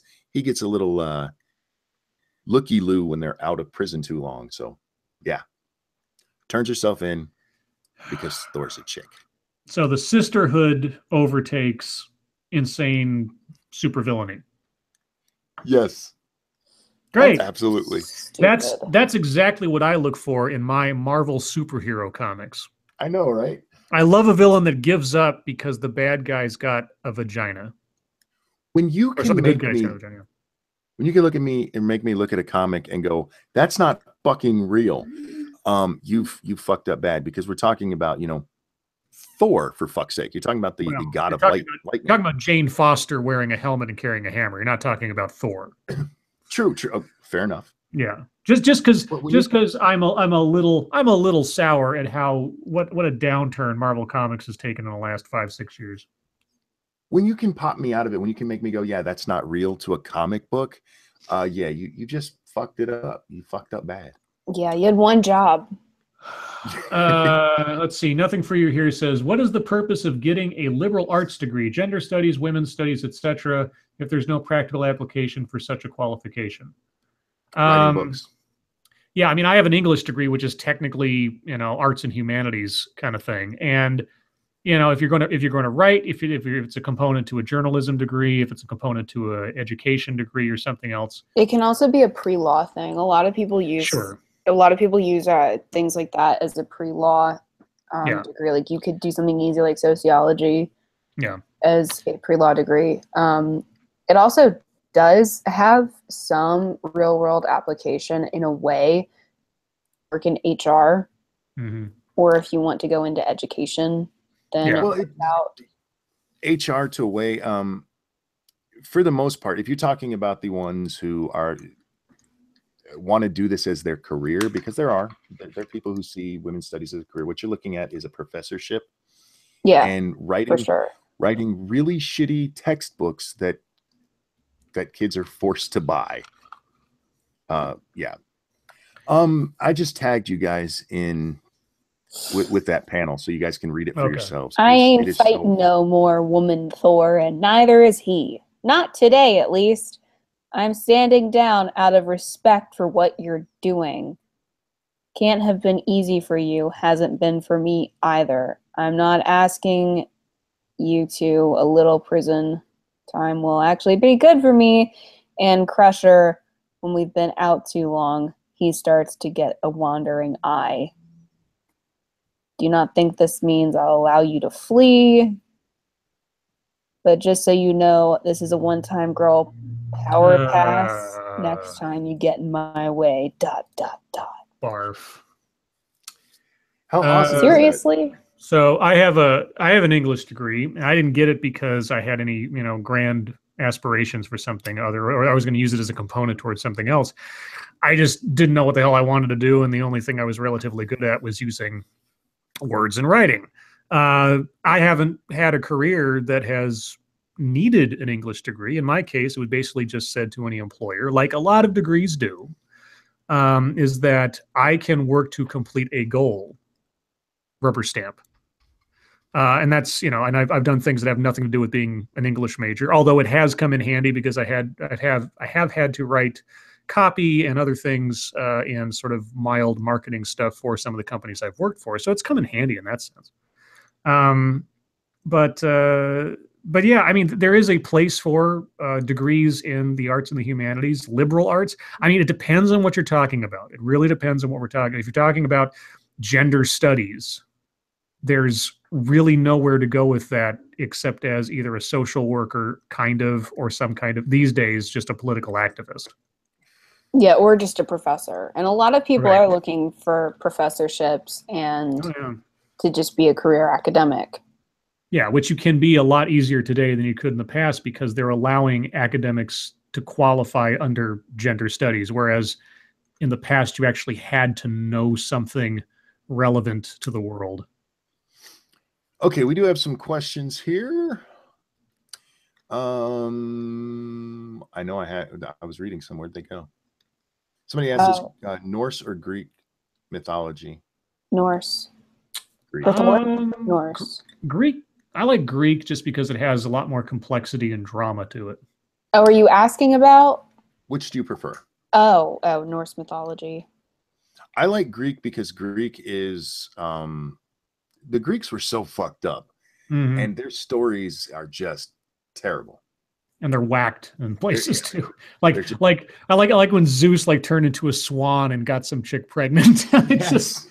a little looky-loo when they're out of prison too long. So yeah, turns herself in because Thor's a chick.
So the sisterhood overtakes insane supervillainy.
Yes.
Great.
Absolutely.
That's exactly what I look for in my Marvel superhero comics.
I know, right?
I love a villain that gives up because the bad guy's got a vagina.
When you can
make me,
when you can look at me and make me look at a comic and go, that's not fucking real. You fucked up bad, because we're talking about, Thor, for fuck's sake. You're talking about the god of light.
You're talking about Jane Foster wearing a helmet and carrying a hammer. You're not talking about Thor.
True. Oh, fair enough.
Yeah. Just because I'm a little sour at what a downturn Marvel Comics has taken in the last 5-6 years.
When you can pop me out of it, when you can make me go, yeah, that's not real, to a comic book, you just fucked it up. You fucked up bad.
Yeah, you had one job.
Let's see. Nothing for you here says, what is the purpose of getting a liberal arts degree, gender studies, women's studies, etc., if there's no practical application for such a qualification?
Writing books.
Yeah, I mean, I have an English degree, which is technically, arts and humanities kind of thing. And, if you're going to write, if it's a component to a journalism degree, if it's a component to an education degree or something else.
It can also be a pre-law thing. A lot of people use things like that as a pre-law degree. Like you could do something easy like sociology as a pre-law degree. It also does have some real-world application in a way, work in HR, or if you want to go into education, then
HR to a way. For the most part, if you're talking about the ones who want to do this as their career, because there are people who see women's studies as a career, what you're looking at is a professorship.
Yeah,
and writing,
for sure.
Writing really shitty textbooks that kids are forced to buy. I just tagged you guys in with that panel so you guys can read it for yourselves.
I ain't fighting no more, woman Thor, and neither is he. Not today, at least. I'm standing down out of respect for what you're doing. Can't have been easy for you, hasn't been for me either. I'm not asking you to. A little prison time will actually be good for me. And Crusher, when we've been out too long, he starts to get a wandering eye. Do not think this means I'll allow you to flee. But just so you know, this is a one-time girl power pass. Next time you get in my way, ...
Barf.
How awesome!
Seriously?
So I have an English degree, and I didn't get it because I had any grand aspirations for something other, or I was going to use it as a component towards something else. I just didn't know what the hell I wanted to do, and the only thing I was relatively good at was using words and writing. I haven't had a career that has needed an English degree. In my case, it was basically just said to any employer, like a lot of degrees do, is that I can work to complete a goal. Rubber stamp. And that's, and I've done things that have nothing to do with being an English major, although it has come in handy because I have had to write copy and other things and sort of mild marketing stuff for some of the companies I've worked for. So it's come in handy in that sense. But yeah, I mean, there is a place for degrees in the arts and the humanities, liberal arts. I mean, it depends on what you're talking about. It really depends on what we're talking. If you're talking about gender studies, there's really nowhere to go with that except as either a social worker kind of, or some kind of, these days, just a political activist.
Yeah, or just a professor. And a lot of people are looking for professorships and to just be a career academic.
Yeah, which you can be a lot easier today than you could in the past because they're allowing academics to qualify under gender studies, whereas in the past you actually had to know something relevant to the world.
Okay, we do have some questions here. I know I was reading some. Where'd they go? Somebody asked this, Norse or Greek mythology?
Norse.
Greek.
Norse.
Greek. I like Greek just because it has a lot more complexity and drama to it.
Oh, are you asking about?
Which do you prefer?
Oh, Norse mythology.
I like Greek because Greek is the Greeks were so fucked up, and their stories are just terrible.
And they're whacked in places too. Like I like when Zeus turned into a swan and got some chick pregnant. Yes.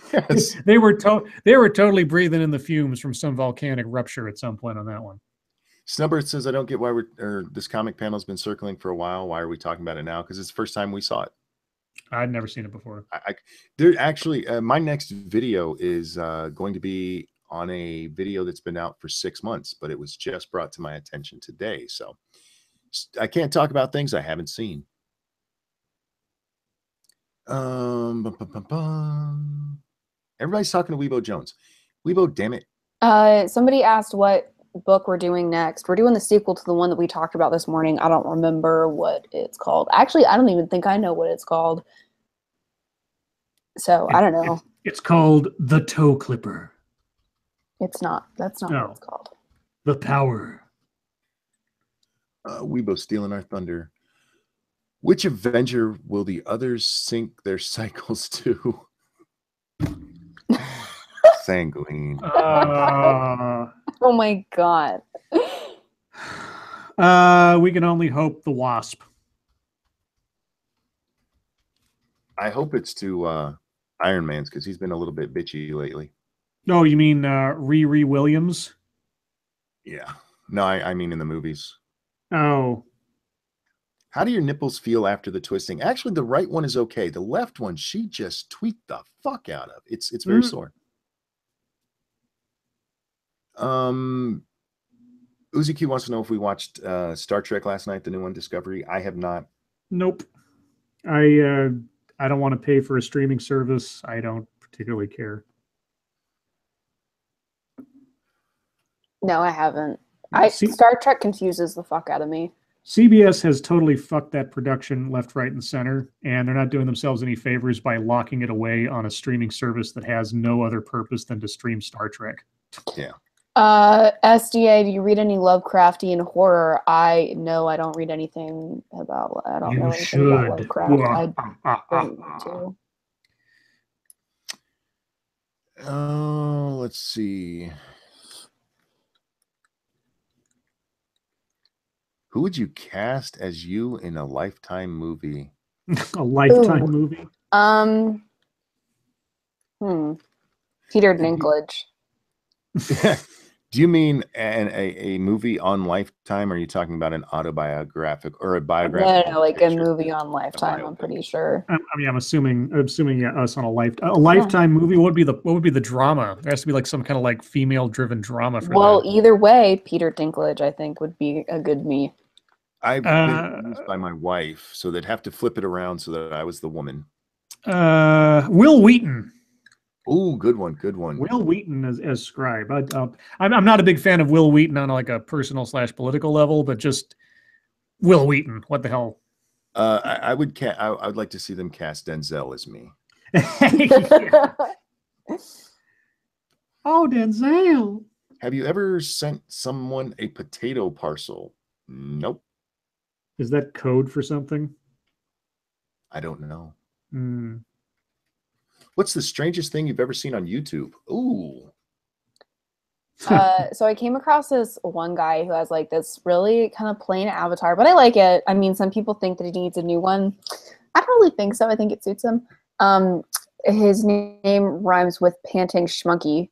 They were totally breathing in the fumes from some volcanic rupture at some point on that one.
Snubber says, I don't get why this comic panel has been circling for a while. Why are we talking about it now? Because it's the first time we saw it.
I'd never seen it before.
There actually, my next video is going to be on a video that's been out for 6 months, but it was just brought to my attention today. So I can't talk about things I haven't seen. Everybody's talking to Weibo Jones. Weibo, damn it.
Somebody asked what book we're doing next. We're doing the sequel to the one that we talked about this morning. I don't remember what it's called. Actually, I don't even think I know what it's called. So I don't know.
It's called The Toe Clipper.
It's not. That's not what it's called.
The Power.
Weibo stealing our thunder. Which Avenger will the others sync their cycles to? Sanguine.
Oh my god.
We can only hope the Wasp.
I hope it's to Iron Man's because he's been a little bit bitchy lately.
Oh, you mean Riri Williams?
Yeah. No, I mean in the movies.
Oh.
How do your nipples feel after the twisting? Actually, the right one is okay. The left one, she just tweaked the fuck out of. It's very sore. Uzi Q wants to know if we watched Star Trek last night, the new one, Discovery. I have not.
Nope. I don't want to pay for a streaming service. I don't particularly care.
No, I haven't. Star Trek confuses the fuck out of me.
CBS has totally fucked that production left, right, and center, and they're not doing themselves any favors by locking it away on a streaming service that has no other purpose than to stream Star Trek.
Yeah.
SDA, do you read any Lovecraftian horror? I don't read anything about. I don't know anything about Lovecraft. I don't want to.
Let's see. Who would you cast as you in a Lifetime movie?
A Lifetime movie?
Peter Dinklage.
Do you mean a movie on Lifetime? Or are you talking about an autobiographic or a biographic?
No, like a movie on Lifetime. I'm pretty sure.
I mean, I'm assuming yeah, us on a Lifetime movie. What would be the drama? There has to be like some kind of like female-driven drama for that.
Either way, Peter Dinklage, I think, would be a good me.
I've been used by my wife, so they'd have to flip it around so that I was the woman.
Will Wheaton.
Oh, good one, good one.
Will Wheaton as Scribe. I'm not a big fan of Will Wheaton on like a personal / political level, but just Will Wheaton. What the hell?
I would like to see them cast Denzel as me.
Oh, Denzel.
Have you ever sent someone a potato parcel? Nope.
Is that code for something?
I don't know.
Hmm.
What's the strangest thing you've ever seen on YouTube? Ooh.
So I came across this one guy who has like this really kind of plain avatar, but I like it. I mean, some people think that he needs a new one. I don't really think so. I think it suits him. His name rhymes with Panting Schmunky.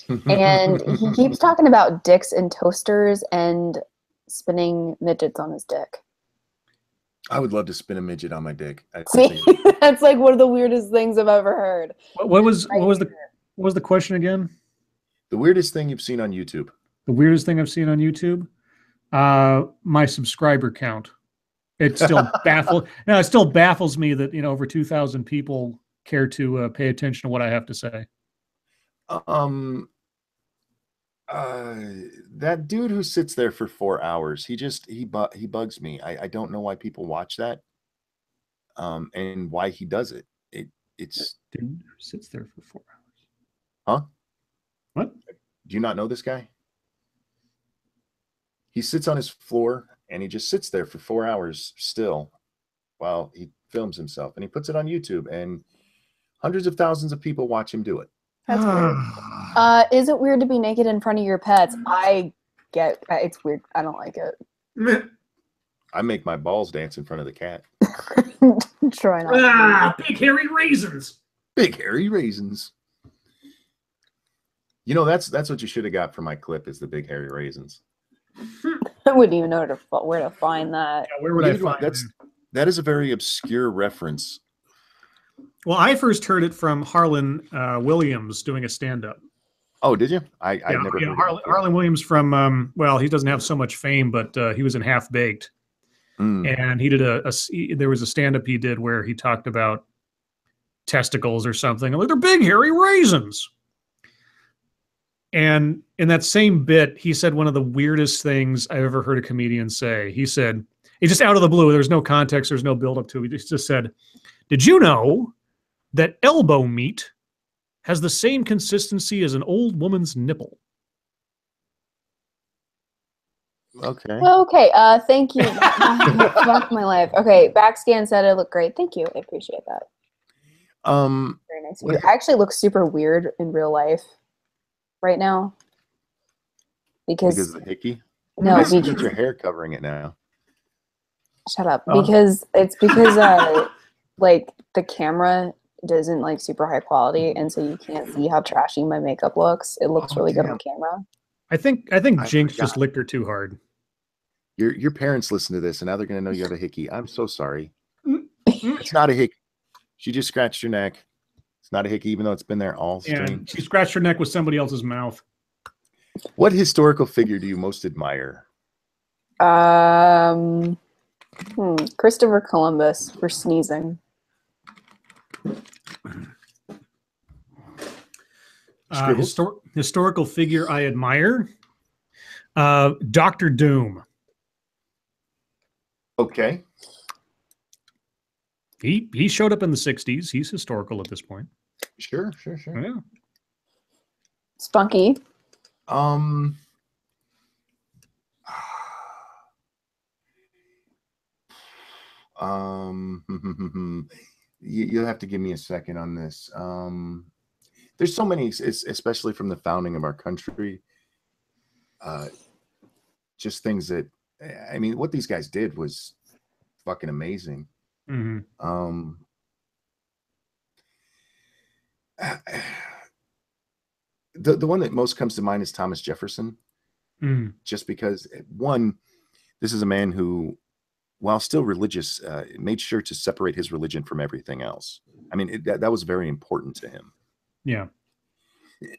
And he keeps talking about dicks and toasters and spinning midgets on his dick.
I would love to spin a midget on my dick.
See, that's like one of the weirdest things I've ever heard.
What was the question again?
The weirdest thing you've seen on YouTube.
The weirdest thing I've seen on YouTube? My subscriber count. It still it still baffles me that, over 2,000 people care to pay attention to what I have to say.
That dude who sits there for 4 hours, he bugs me. I don't know why people watch that. And why he does it. It's
dude who sits there for 4 hours.
Huh?
What?
Do you not know this guy? He sits on his floor and he just sits there for 4 hours still while he films himself, and he puts it on YouTube, and hundreds of thousands of people watch him do it.
That's weird. Is it weird to be naked in front of your pets? I get it's weird. I don't like it.
I make my balls dance in front of the cat.
Try not.
Big hairy raisins.
Big hairy raisins. That's what you should have got for my clip, is the big hairy raisins.
I wouldn't even know where to find that.
Yeah, where would I find
that is a very obscure reference.
Well, I first heard it from Harlan Williams doing a stand-up.
Oh, did you? I never heard
Harlan Williams from, he doesn't have so much fame, but he was in Half Baked. And he did there was a stand-up he did where he talked about testicles or something. Like, they're big, hairy raisins. And in that same bit, he said one of the weirdest things I've ever heard a comedian say. He said, he just out of the blue, there's no context, there's no build-up to it. He just said, did you know that elbow meat has the same consistency as an old woman's nipple?
Okay.
Okay. Thank you. Fuck my life. Okay. Backscan said I look great. Thank you. I appreciate that. Very nice of you. I actually look super weird in real life right now. Because
of the hickey?
No,
because your hair covering it now.
Shut up. Because like the camera doesn't like super high quality, and so you can't see how trashy my makeup looks. It looks really good on camera.
I think Jinx just licked her too hard.
Your parents listen to this, and now they're going to know you have a hickey. I'm so sorry. It's not a hickey. She just scratched your neck. It's not a hickey, even though it's been there all stream.
She scratched her neck with somebody else's mouth.
What historical figure do you most admire?
Christopher Columbus for sneezing.
Historical figure I admire. Dr. Doom.
Okay.
He showed up in the 60s. He's historical at this point.
Sure.
Yeah.
Spunky.
You'll have to give me a second on this. There's so many, especially from the founding of our country. Just things that, I mean, what these guys did was fucking amazing.
Mm-hmm.
The one that most comes to mind is Thomas Jefferson. Just because, one, this is a man who, while still religious, made sure to separate his religion from everything else. I mean, that was very important to him.
Yeah.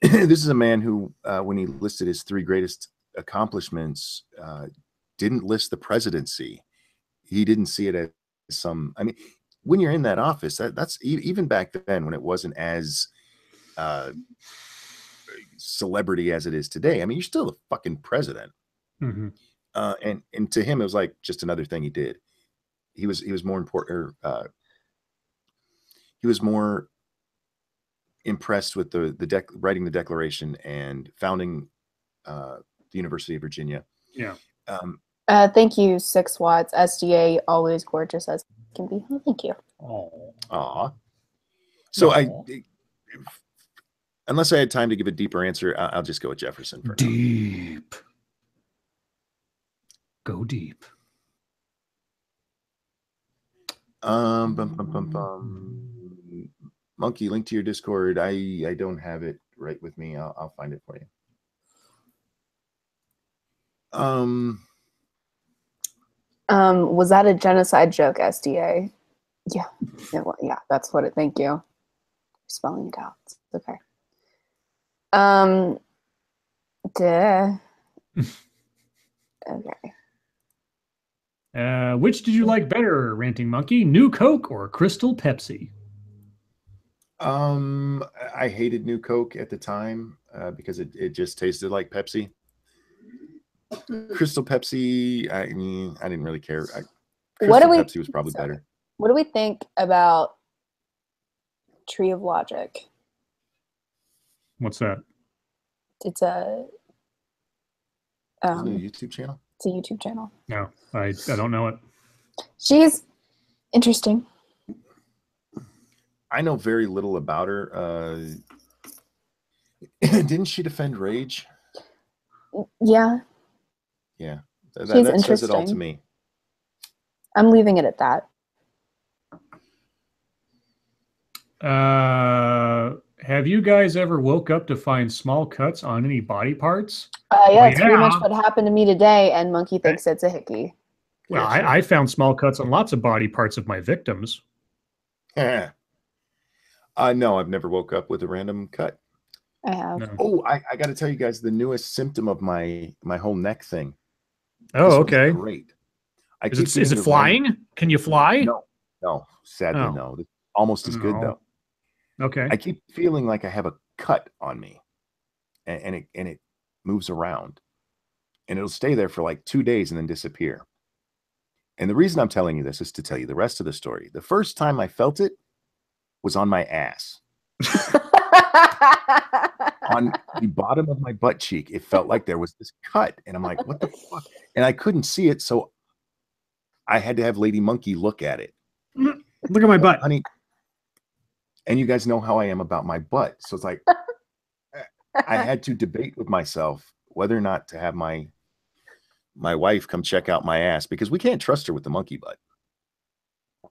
This is a man who, when he listed his 3 greatest accomplishments, didn't list the presidency. He didn't see it as some, I mean, when you're in that office, that's even back then when it wasn't as celebrity as it is today. I mean, you're still the fucking president.
Mm-hmm.
And to him, it was like just another thing he did. He was more important. He was more impressed with writing the Declaration and founding the University of Virginia.
Yeah.
Thank you, 6 watts. SDA, always gorgeous as can be. Oh, thank you.
Aw. So unless I had time to give a deeper answer, I'll just go with Jefferson for
deep. Now. Go deep.
Monkey, link to your Discord. I don't have it right with me. I'll find it for you.
Was that a genocide joke, SDA? Yeah. Yeah, that's what it. Thank you. Spelling it out. It's okay. Duh. Okay.
Which did you like better, Ranting Monkey? New Coke or Crystal Pepsi?
I hated New Coke at the time because it just tasted like Pepsi. Crystal Pepsi, I didn't really care. Crystal Pepsi was probably better.
What do we think about Tree of Logic?
What's that?
It's a
Isn't it a YouTube channel?
It's a YouTube channel.
No, I don't know it.
She's interesting.
I know very little about her. Didn't she defend Rage?
Yeah.
Yeah. That says it all to me.
I'm leaving it at that.
Have you guys ever woke up to find small cuts on any body parts?
Yeah, it's pretty much what happened to me today, and Monkey thinks it's a hickey.
Well, I found small cuts on lots of body parts of my victims.
No, I've never woke up with a random cut.
I have.
No.
Oh, I got to tell you guys the newest symptom of my whole neck thing.
Oh, okay.
Great.
Is it flying? Can you fly?
No. Sadly, no. Almost as good though.
Okay.
I keep feeling like I have a cut on me, and it moves around, and it'll stay there for like 2 days and then disappear. And the reason I'm telling you this is to tell you the rest of the story. The first time I felt it was on my ass. On the bottom of my butt cheek, it felt like there was this cut, and I'm like, what the fuck? And I couldn't see it, so I had to have Lady Monkey look at it.
Look at my butt,
honey. And you guys know how I am about my butt, so it's like I had to debate with myself whether or not to have my wife come check out my ass, because we can't trust her with the monkey butt.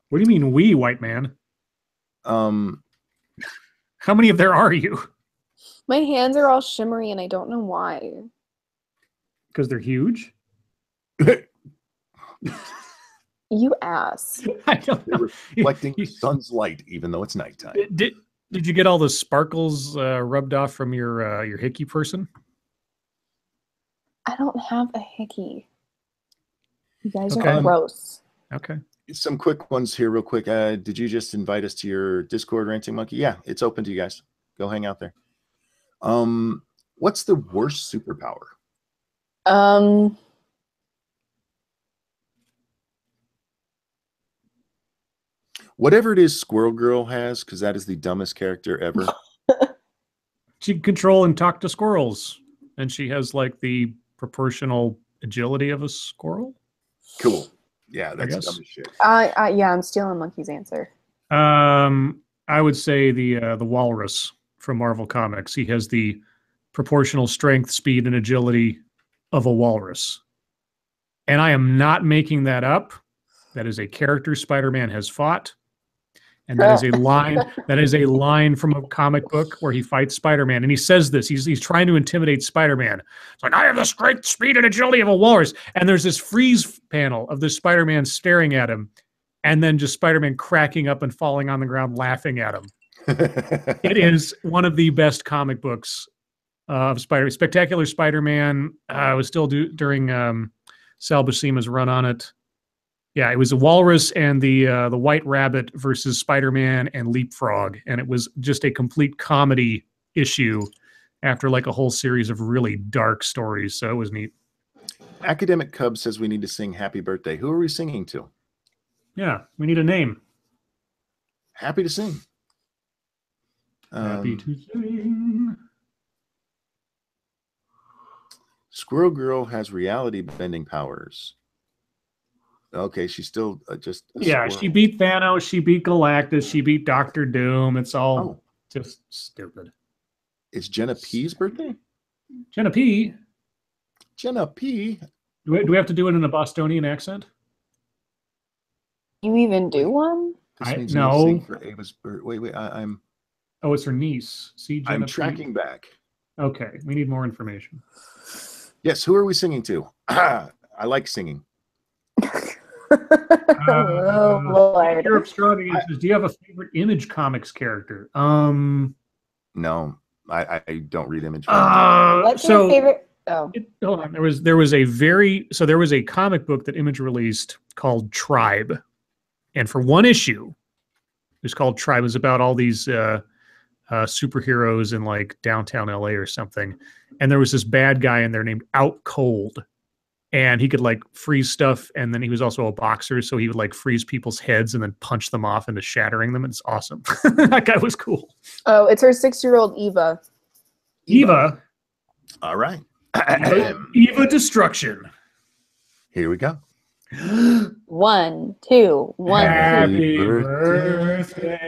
What do you mean, we, white man? How many of there are you?
My hands are all shimmery, and I don't know why.
Because they're huge?
You ass.
I don't know.
They're reflecting the sun's light, even though it's nighttime.
Did you get all the sparkles rubbed off from your hickey person?
I don't have a hickey. You guys
Okay.
are gross.
Okay.
Some quick ones here real quick. Did you just invite us to your Discord, Ranting Monkey? Yeah, it's open to you guys. Go hang out there. What's the worst superpower? Whatever it is Squirrel Girl has, because that is the dumbest character ever.
She can control and talk to squirrels, and she has like the proportional agility of a squirrel.
Cool. Yeah, that's dumb as shit.
Yeah, I'm stealing Monkey's answer.
I would say the walrus from Marvel Comics. He has the proportional strength, speed, and agility of a walrus. And I am not making that up. That is a character Spider-Man has fought. And that is a line. That is a line from a comic book where he fights Spider-Man, and he says this. He's trying to intimidate Spider-Man. It's like, I have the strength, speed, and agility of a walrus. And there's this freeze panel of this Spider-Man staring at him, and then just Spider-Man cracking up and falling on the ground, laughing at him. It is one of the best comic books of Spectacular Spider-Man. I was still during Sal Buscema's run on it. Yeah, it was a walrus and the White Rabbit versus Spider-Man and Leapfrog, and it was just a complete comedy issue after like a whole series of really dark stories. So it was neat.
Academic Cub says we need to sing Happy Birthday. Who are we singing to?
Yeah, we need a name.
Happy to sing.
Happy to sing.
Squirrel Girl has reality bending powers. Okay, she's still just
yeah.
squirrel.
She beat Thanos. She beat Galactus. She beat Doctor Doom. It's all just stupid.
It's Jenna P's birthday.
Jenna P.
Jenna P.
Do we have to do it in a Bostonian accent?
You even do one?
No.
For Ava's wait. I'm.
Oh, it's her niece. See, Jenna
I'm
P.
tracking back.
Okay, we need more information.
Yes, who are we singing to? I like singing.
Oh Lord!
Europe Strong answers. Do you have a favorite Image Comics character?
No, I don't read Image.
What's your favorite? Oh.
Hold on. There was a comic book that Image released called Tribe, and for one issue, it was called Tribe. It was about all these superheroes in like downtown LA or something, and there was this bad guy in there named Out Cold, and he could like freeze stuff, and then he was also a boxer, so he would like freeze people's heads and then punch them off into shattering them. It's awesome. That guy was cool.
Oh, it's her 6-year-old Eva.
Eva.
All right.
Eva Destruction.
Here we go.
1, 2, 1,
Happy
2.
birthday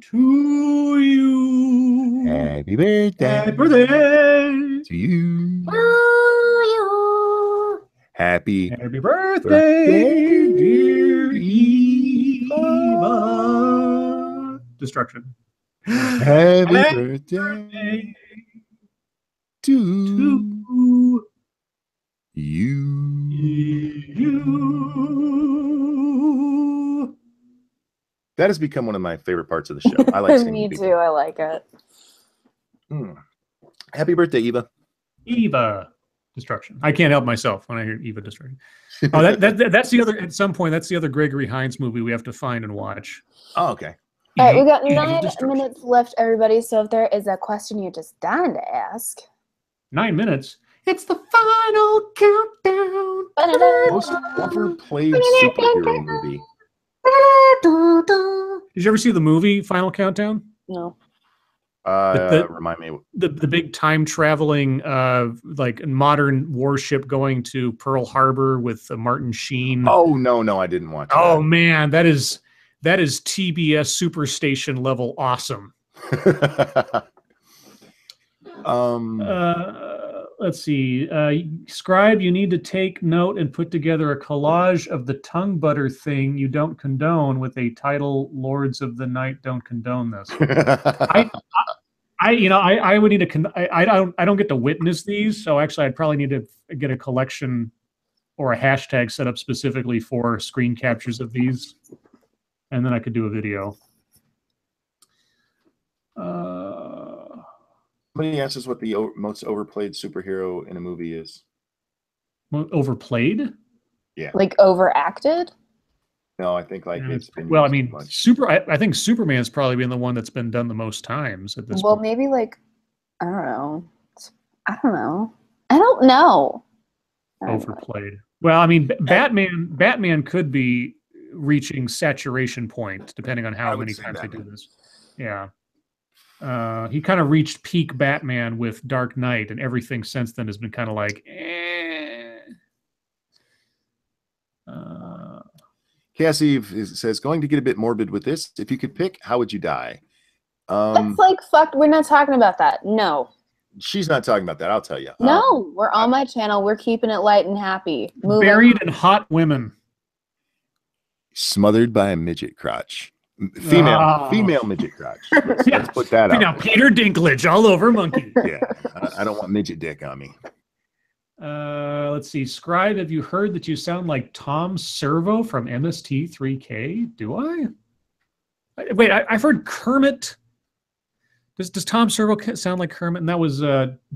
to you.
Happy birthday.
Happy birthday
to you. Happy
birthday, dear Eva. Destruction.
Happy birthday to
you.
That has become one of my favorite parts of the show. I like singing.
Me
people.
too. I like it.
Happy birthday, Eva.
Eva Destruction. I can't help myself when I hear Eva Destruction. Oh, that's the other. At some point, that's the other Gregory Hines movie we have to find and watch.
Oh, okay.
All right, we got
Eva
9
Destruction.
minutes left, everybody. So if there is a question you're just dying to ask,
9 minutes. It's the final countdown.
Most overplayed superhero movie.
Did you ever see the movie Final Countdown?
No.
Remind me.
The big time traveling like modern warship going to Pearl Harbor with Martin Sheen.
Oh no, I didn't watch.
Oh man, that is TBS Superstation level awesome. Let's see. Scribe, you need to take note and put together a collage of the tongue butter thing you don't condone with a title, Lords of the Night don't condone this. I would need to, I don't get to witness these. So actually I'd probably need to get a collection or a hashtag set up specifically for screen captures of these. And then I could do a video.
Somebody asks us what the most overplayed superhero in a movie is.
Overplayed?
Yeah.
Like overacted?
No, I think like it's been.
Well, I mean, I think Superman's probably been the one that's been done the most times at this point.
Maybe like, I don't know.
Overplayed. Well, I mean, Batman could be reaching saturation point depending on how many times they do this. Yeah. He kind of reached peak Batman with Dark Knight, and everything since then has been kind of like,
Cassie says, going to get a bit morbid with this. If you could pick, how would you die?
That's like, fuck, we're not talking about that. No.
She's not talking about that, I'll tell you.
No, we're on my channel. We're keeping it light and happy.
Buried in hot women.
Smothered by a midget crotch. Female midget crotch. Let's put that out.
Now, Peter Dinklage all over Monkey.
Yeah, I don't want midget dick on me.
Let's see. Scribe, have you heard that you sound like Tom Servo from MST3K? Do I? Wait, I've heard Kermit. Does Tom Servo sound like Kermit? And that was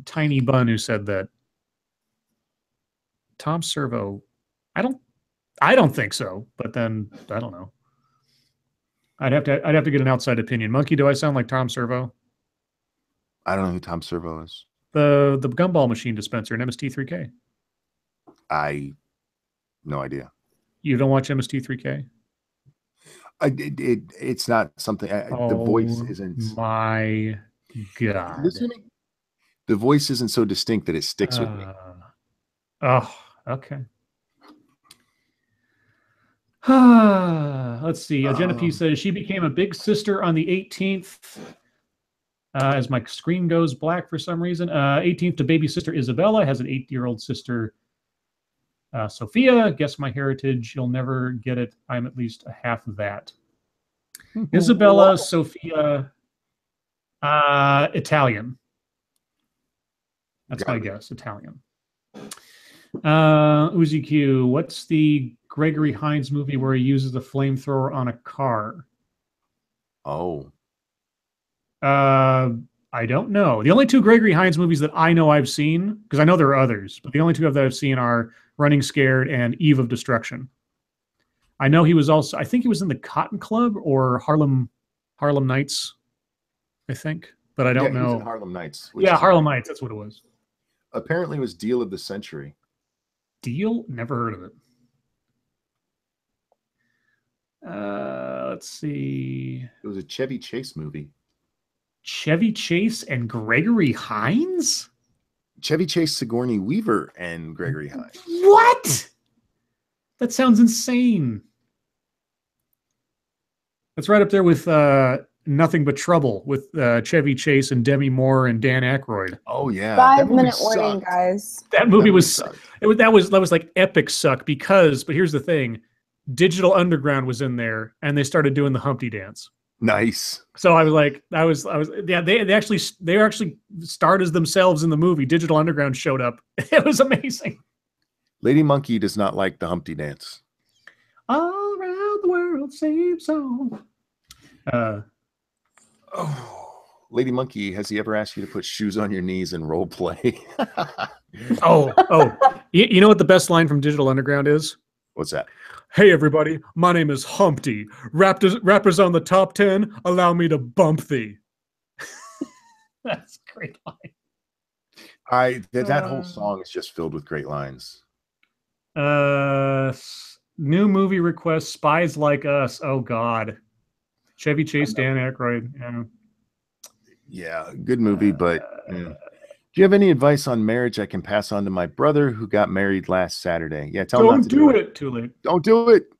Tiny Bun who said that. Tom Servo. I don't think so. But then I don't know. I'd have to get an outside opinion. Monkey, do I sound like Tom Servo?
I don't know who Tom Servo is.
The gumball machine dispenser in MST3K.
No idea.
You don't watch MST3K?
It's not something. The voice isn't.
My God.
Listen to me. The voice isn't so distinct that it sticks with me.
Oh, okay. Let's see. Jenna P says she became a big sister on the 18th. As my screen goes black for some reason. 18th to baby sister Isabella has an 8-year-old sister. Sophia, guess my heritage. You'll never get it. I'm at least a half of that. Isabella, Sophia, Italian. That's my guess. Italian. Uzi Q, what's the Gregory Hines movie where he uses the flamethrower on a car?
Oh.
I don't know. The only two Gregory Hines movies that I know I've seen, because I know there are others, but the only two that I've seen are Running Scared and Eve of Destruction. I know he was also, I think he was in the Cotton Club or Harlem Nights, I think, but I don't know.
He was in Harlem Nights.
Yeah, Harlem Nights, that's what it was.
Apparently it was Deal of the Century.
Deal? Never heard of it. Let's see.
It was a Chevy Chase movie.
Chevy Chase and Gregory Hines?
Chevy Chase, Sigourney Weaver, and Gregory Hines.
What? That sounds insane. That's right up there with Nothing But Trouble with Chevy Chase and Demi Moore and Dan Aykroyd.
Oh yeah,
5-minute warning, guys.
That movie was that was like epic suck because, but here's the thing, Digital Underground was in there and they started doing the Humpty Dance.
Nice.
So I was like, yeah, they actually starred as themselves in the movie. Digital Underground showed up. It was amazing.
Lady Monkey does not like the Humpty Dance.
All around the world, same song.
Lady Monkey, has he ever asked you to put shoes on your knees and role play?
oh. You know what the best line from Digital Underground is?
What's that?
Hey everybody, my name is Humpty. Rappers on the top 10, allow me to bump thee. That's a great line.
That whole song is just filled with great lines.
New movie request, Spies Like Us. Oh God. Chevy Chase, Dan Aykroyd.
Yeah, good movie, but do you have any advice on marriage I can pass on to my brother who got married last Saturday? Yeah, tell him not to do it.
Too late.
Don't do it.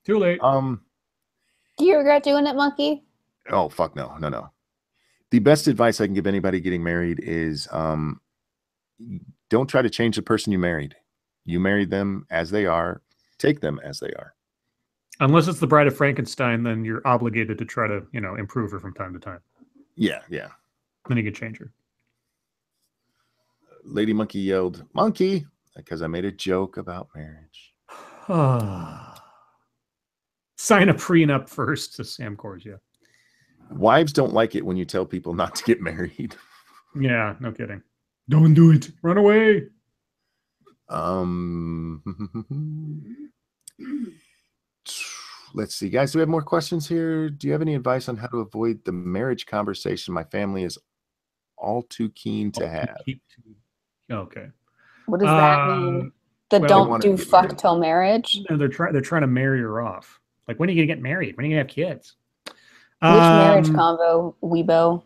Too late.
Do you regret doing it, Monkey?
Oh, fuck no. No. The best advice I can give anybody getting married is don't try to change the person you married. You married them as they are. Take them as they are.
Unless it's the Bride of Frankenstein, then you're obligated to try to, improve her from time to time.
Yeah.
Then you can change her.
Lady Monkey yelled, "Monkey," because I made a joke about marriage.
Sign a prenup first, to Sam Kors, yeah.
Wives don't like it when you tell people not to get married.
Yeah, no kidding. Don't do it. Run away.
Let's see, guys. Do we have more questions here? Do you have any advice on how to avoid the marriage conversation my family is all too keen to have?
Okay.
What does that mean? Don't do fuck till marriage?
No, they're trying to marry her off. Like, when are you gonna get married? When are you gonna have kids?
Which marriage convo, Weebo?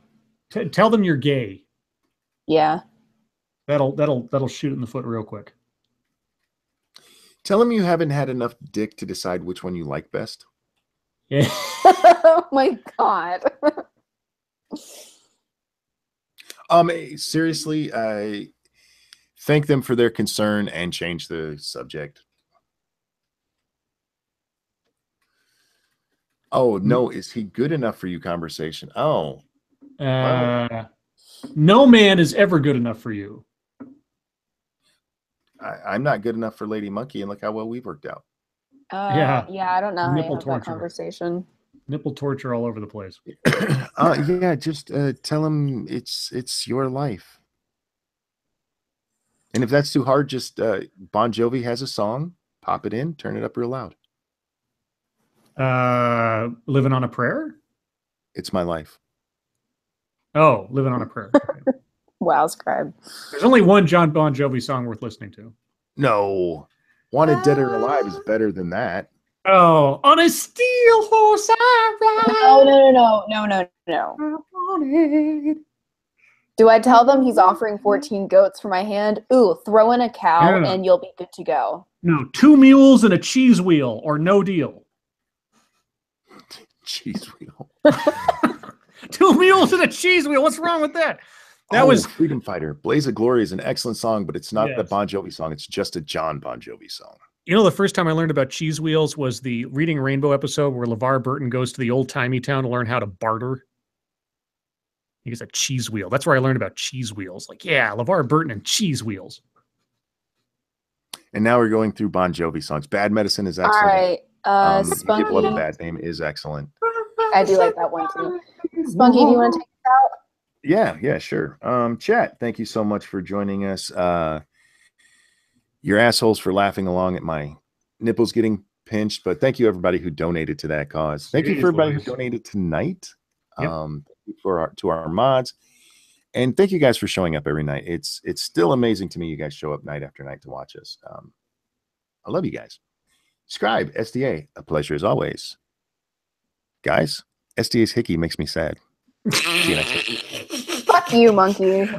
Tell them you're gay.
Yeah.
That'll shoot in the foot real quick.
Tell them you haven't had enough dick to decide which one you like best.
Yeah.
Oh my God.
Seriously, I thank them for their concern and change the subject. Oh no, is he good enough for you? Conversation. Oh,
no man is ever good enough for you.
I'm not good enough for Lady Monkey, and look how well we've worked out.
Yeah, I don't know how
Nipple
to have
torture.
that conversation.
Nipple torture all over the place.
Yeah, just tell him it's your life. And if that's too hard, just Bon Jovi has a song. Pop it in, turn it up real loud.
Living on a Prayer?
It's my life.
Oh, Living on a Prayer. Okay.
Wow, Scribe.
There's only one John Bon Jovi song worth listening to.
No. Wanted Dead or Alive is better than that.
Oh, on a steel horse I ride.
No. Do I tell them he's offering 14 goats for my hand? Ooh, throw in a cow and you'll be good to go.
No, 2 mules and a cheese wheel or no deal.
Cheese wheel.
2 mules and a cheese wheel. What's wrong with that? That was
Freedom Fighter. Blaze of Glory is an excellent song, but it's not a Bon Jovi song. It's just a John Bon Jovi song.
You know, the first time I learned about cheese wheels was the Reading Rainbow episode where LeVar Burton goes to the old-timey town to learn how to barter. He gets a cheese wheel. That's where I learned about cheese wheels. Like, yeah, LeVar Burton and cheese wheels.
And now we're going through Bon Jovi songs. Bad Medicine is excellent.
All right. Spunky.
Give Love a Bad Name is excellent.
I do like that one too. Spunky, do you want to take us out?
Yeah, sure. Chat, thank you so much for joining us. You're assholes for laughing along at my nipples getting pinched, but thank you everybody who donated to that cause. Thank you for everybody who donated tonight.
Yep.
Thank you to our mods. And thank you guys for showing up every night. It's still amazing to me you guys show up night after night to watch us. I love you guys. Scribe, SDA, a pleasure as always. Guys, SDA's hickey makes me sad. See you next time.
Fuck you, monkey.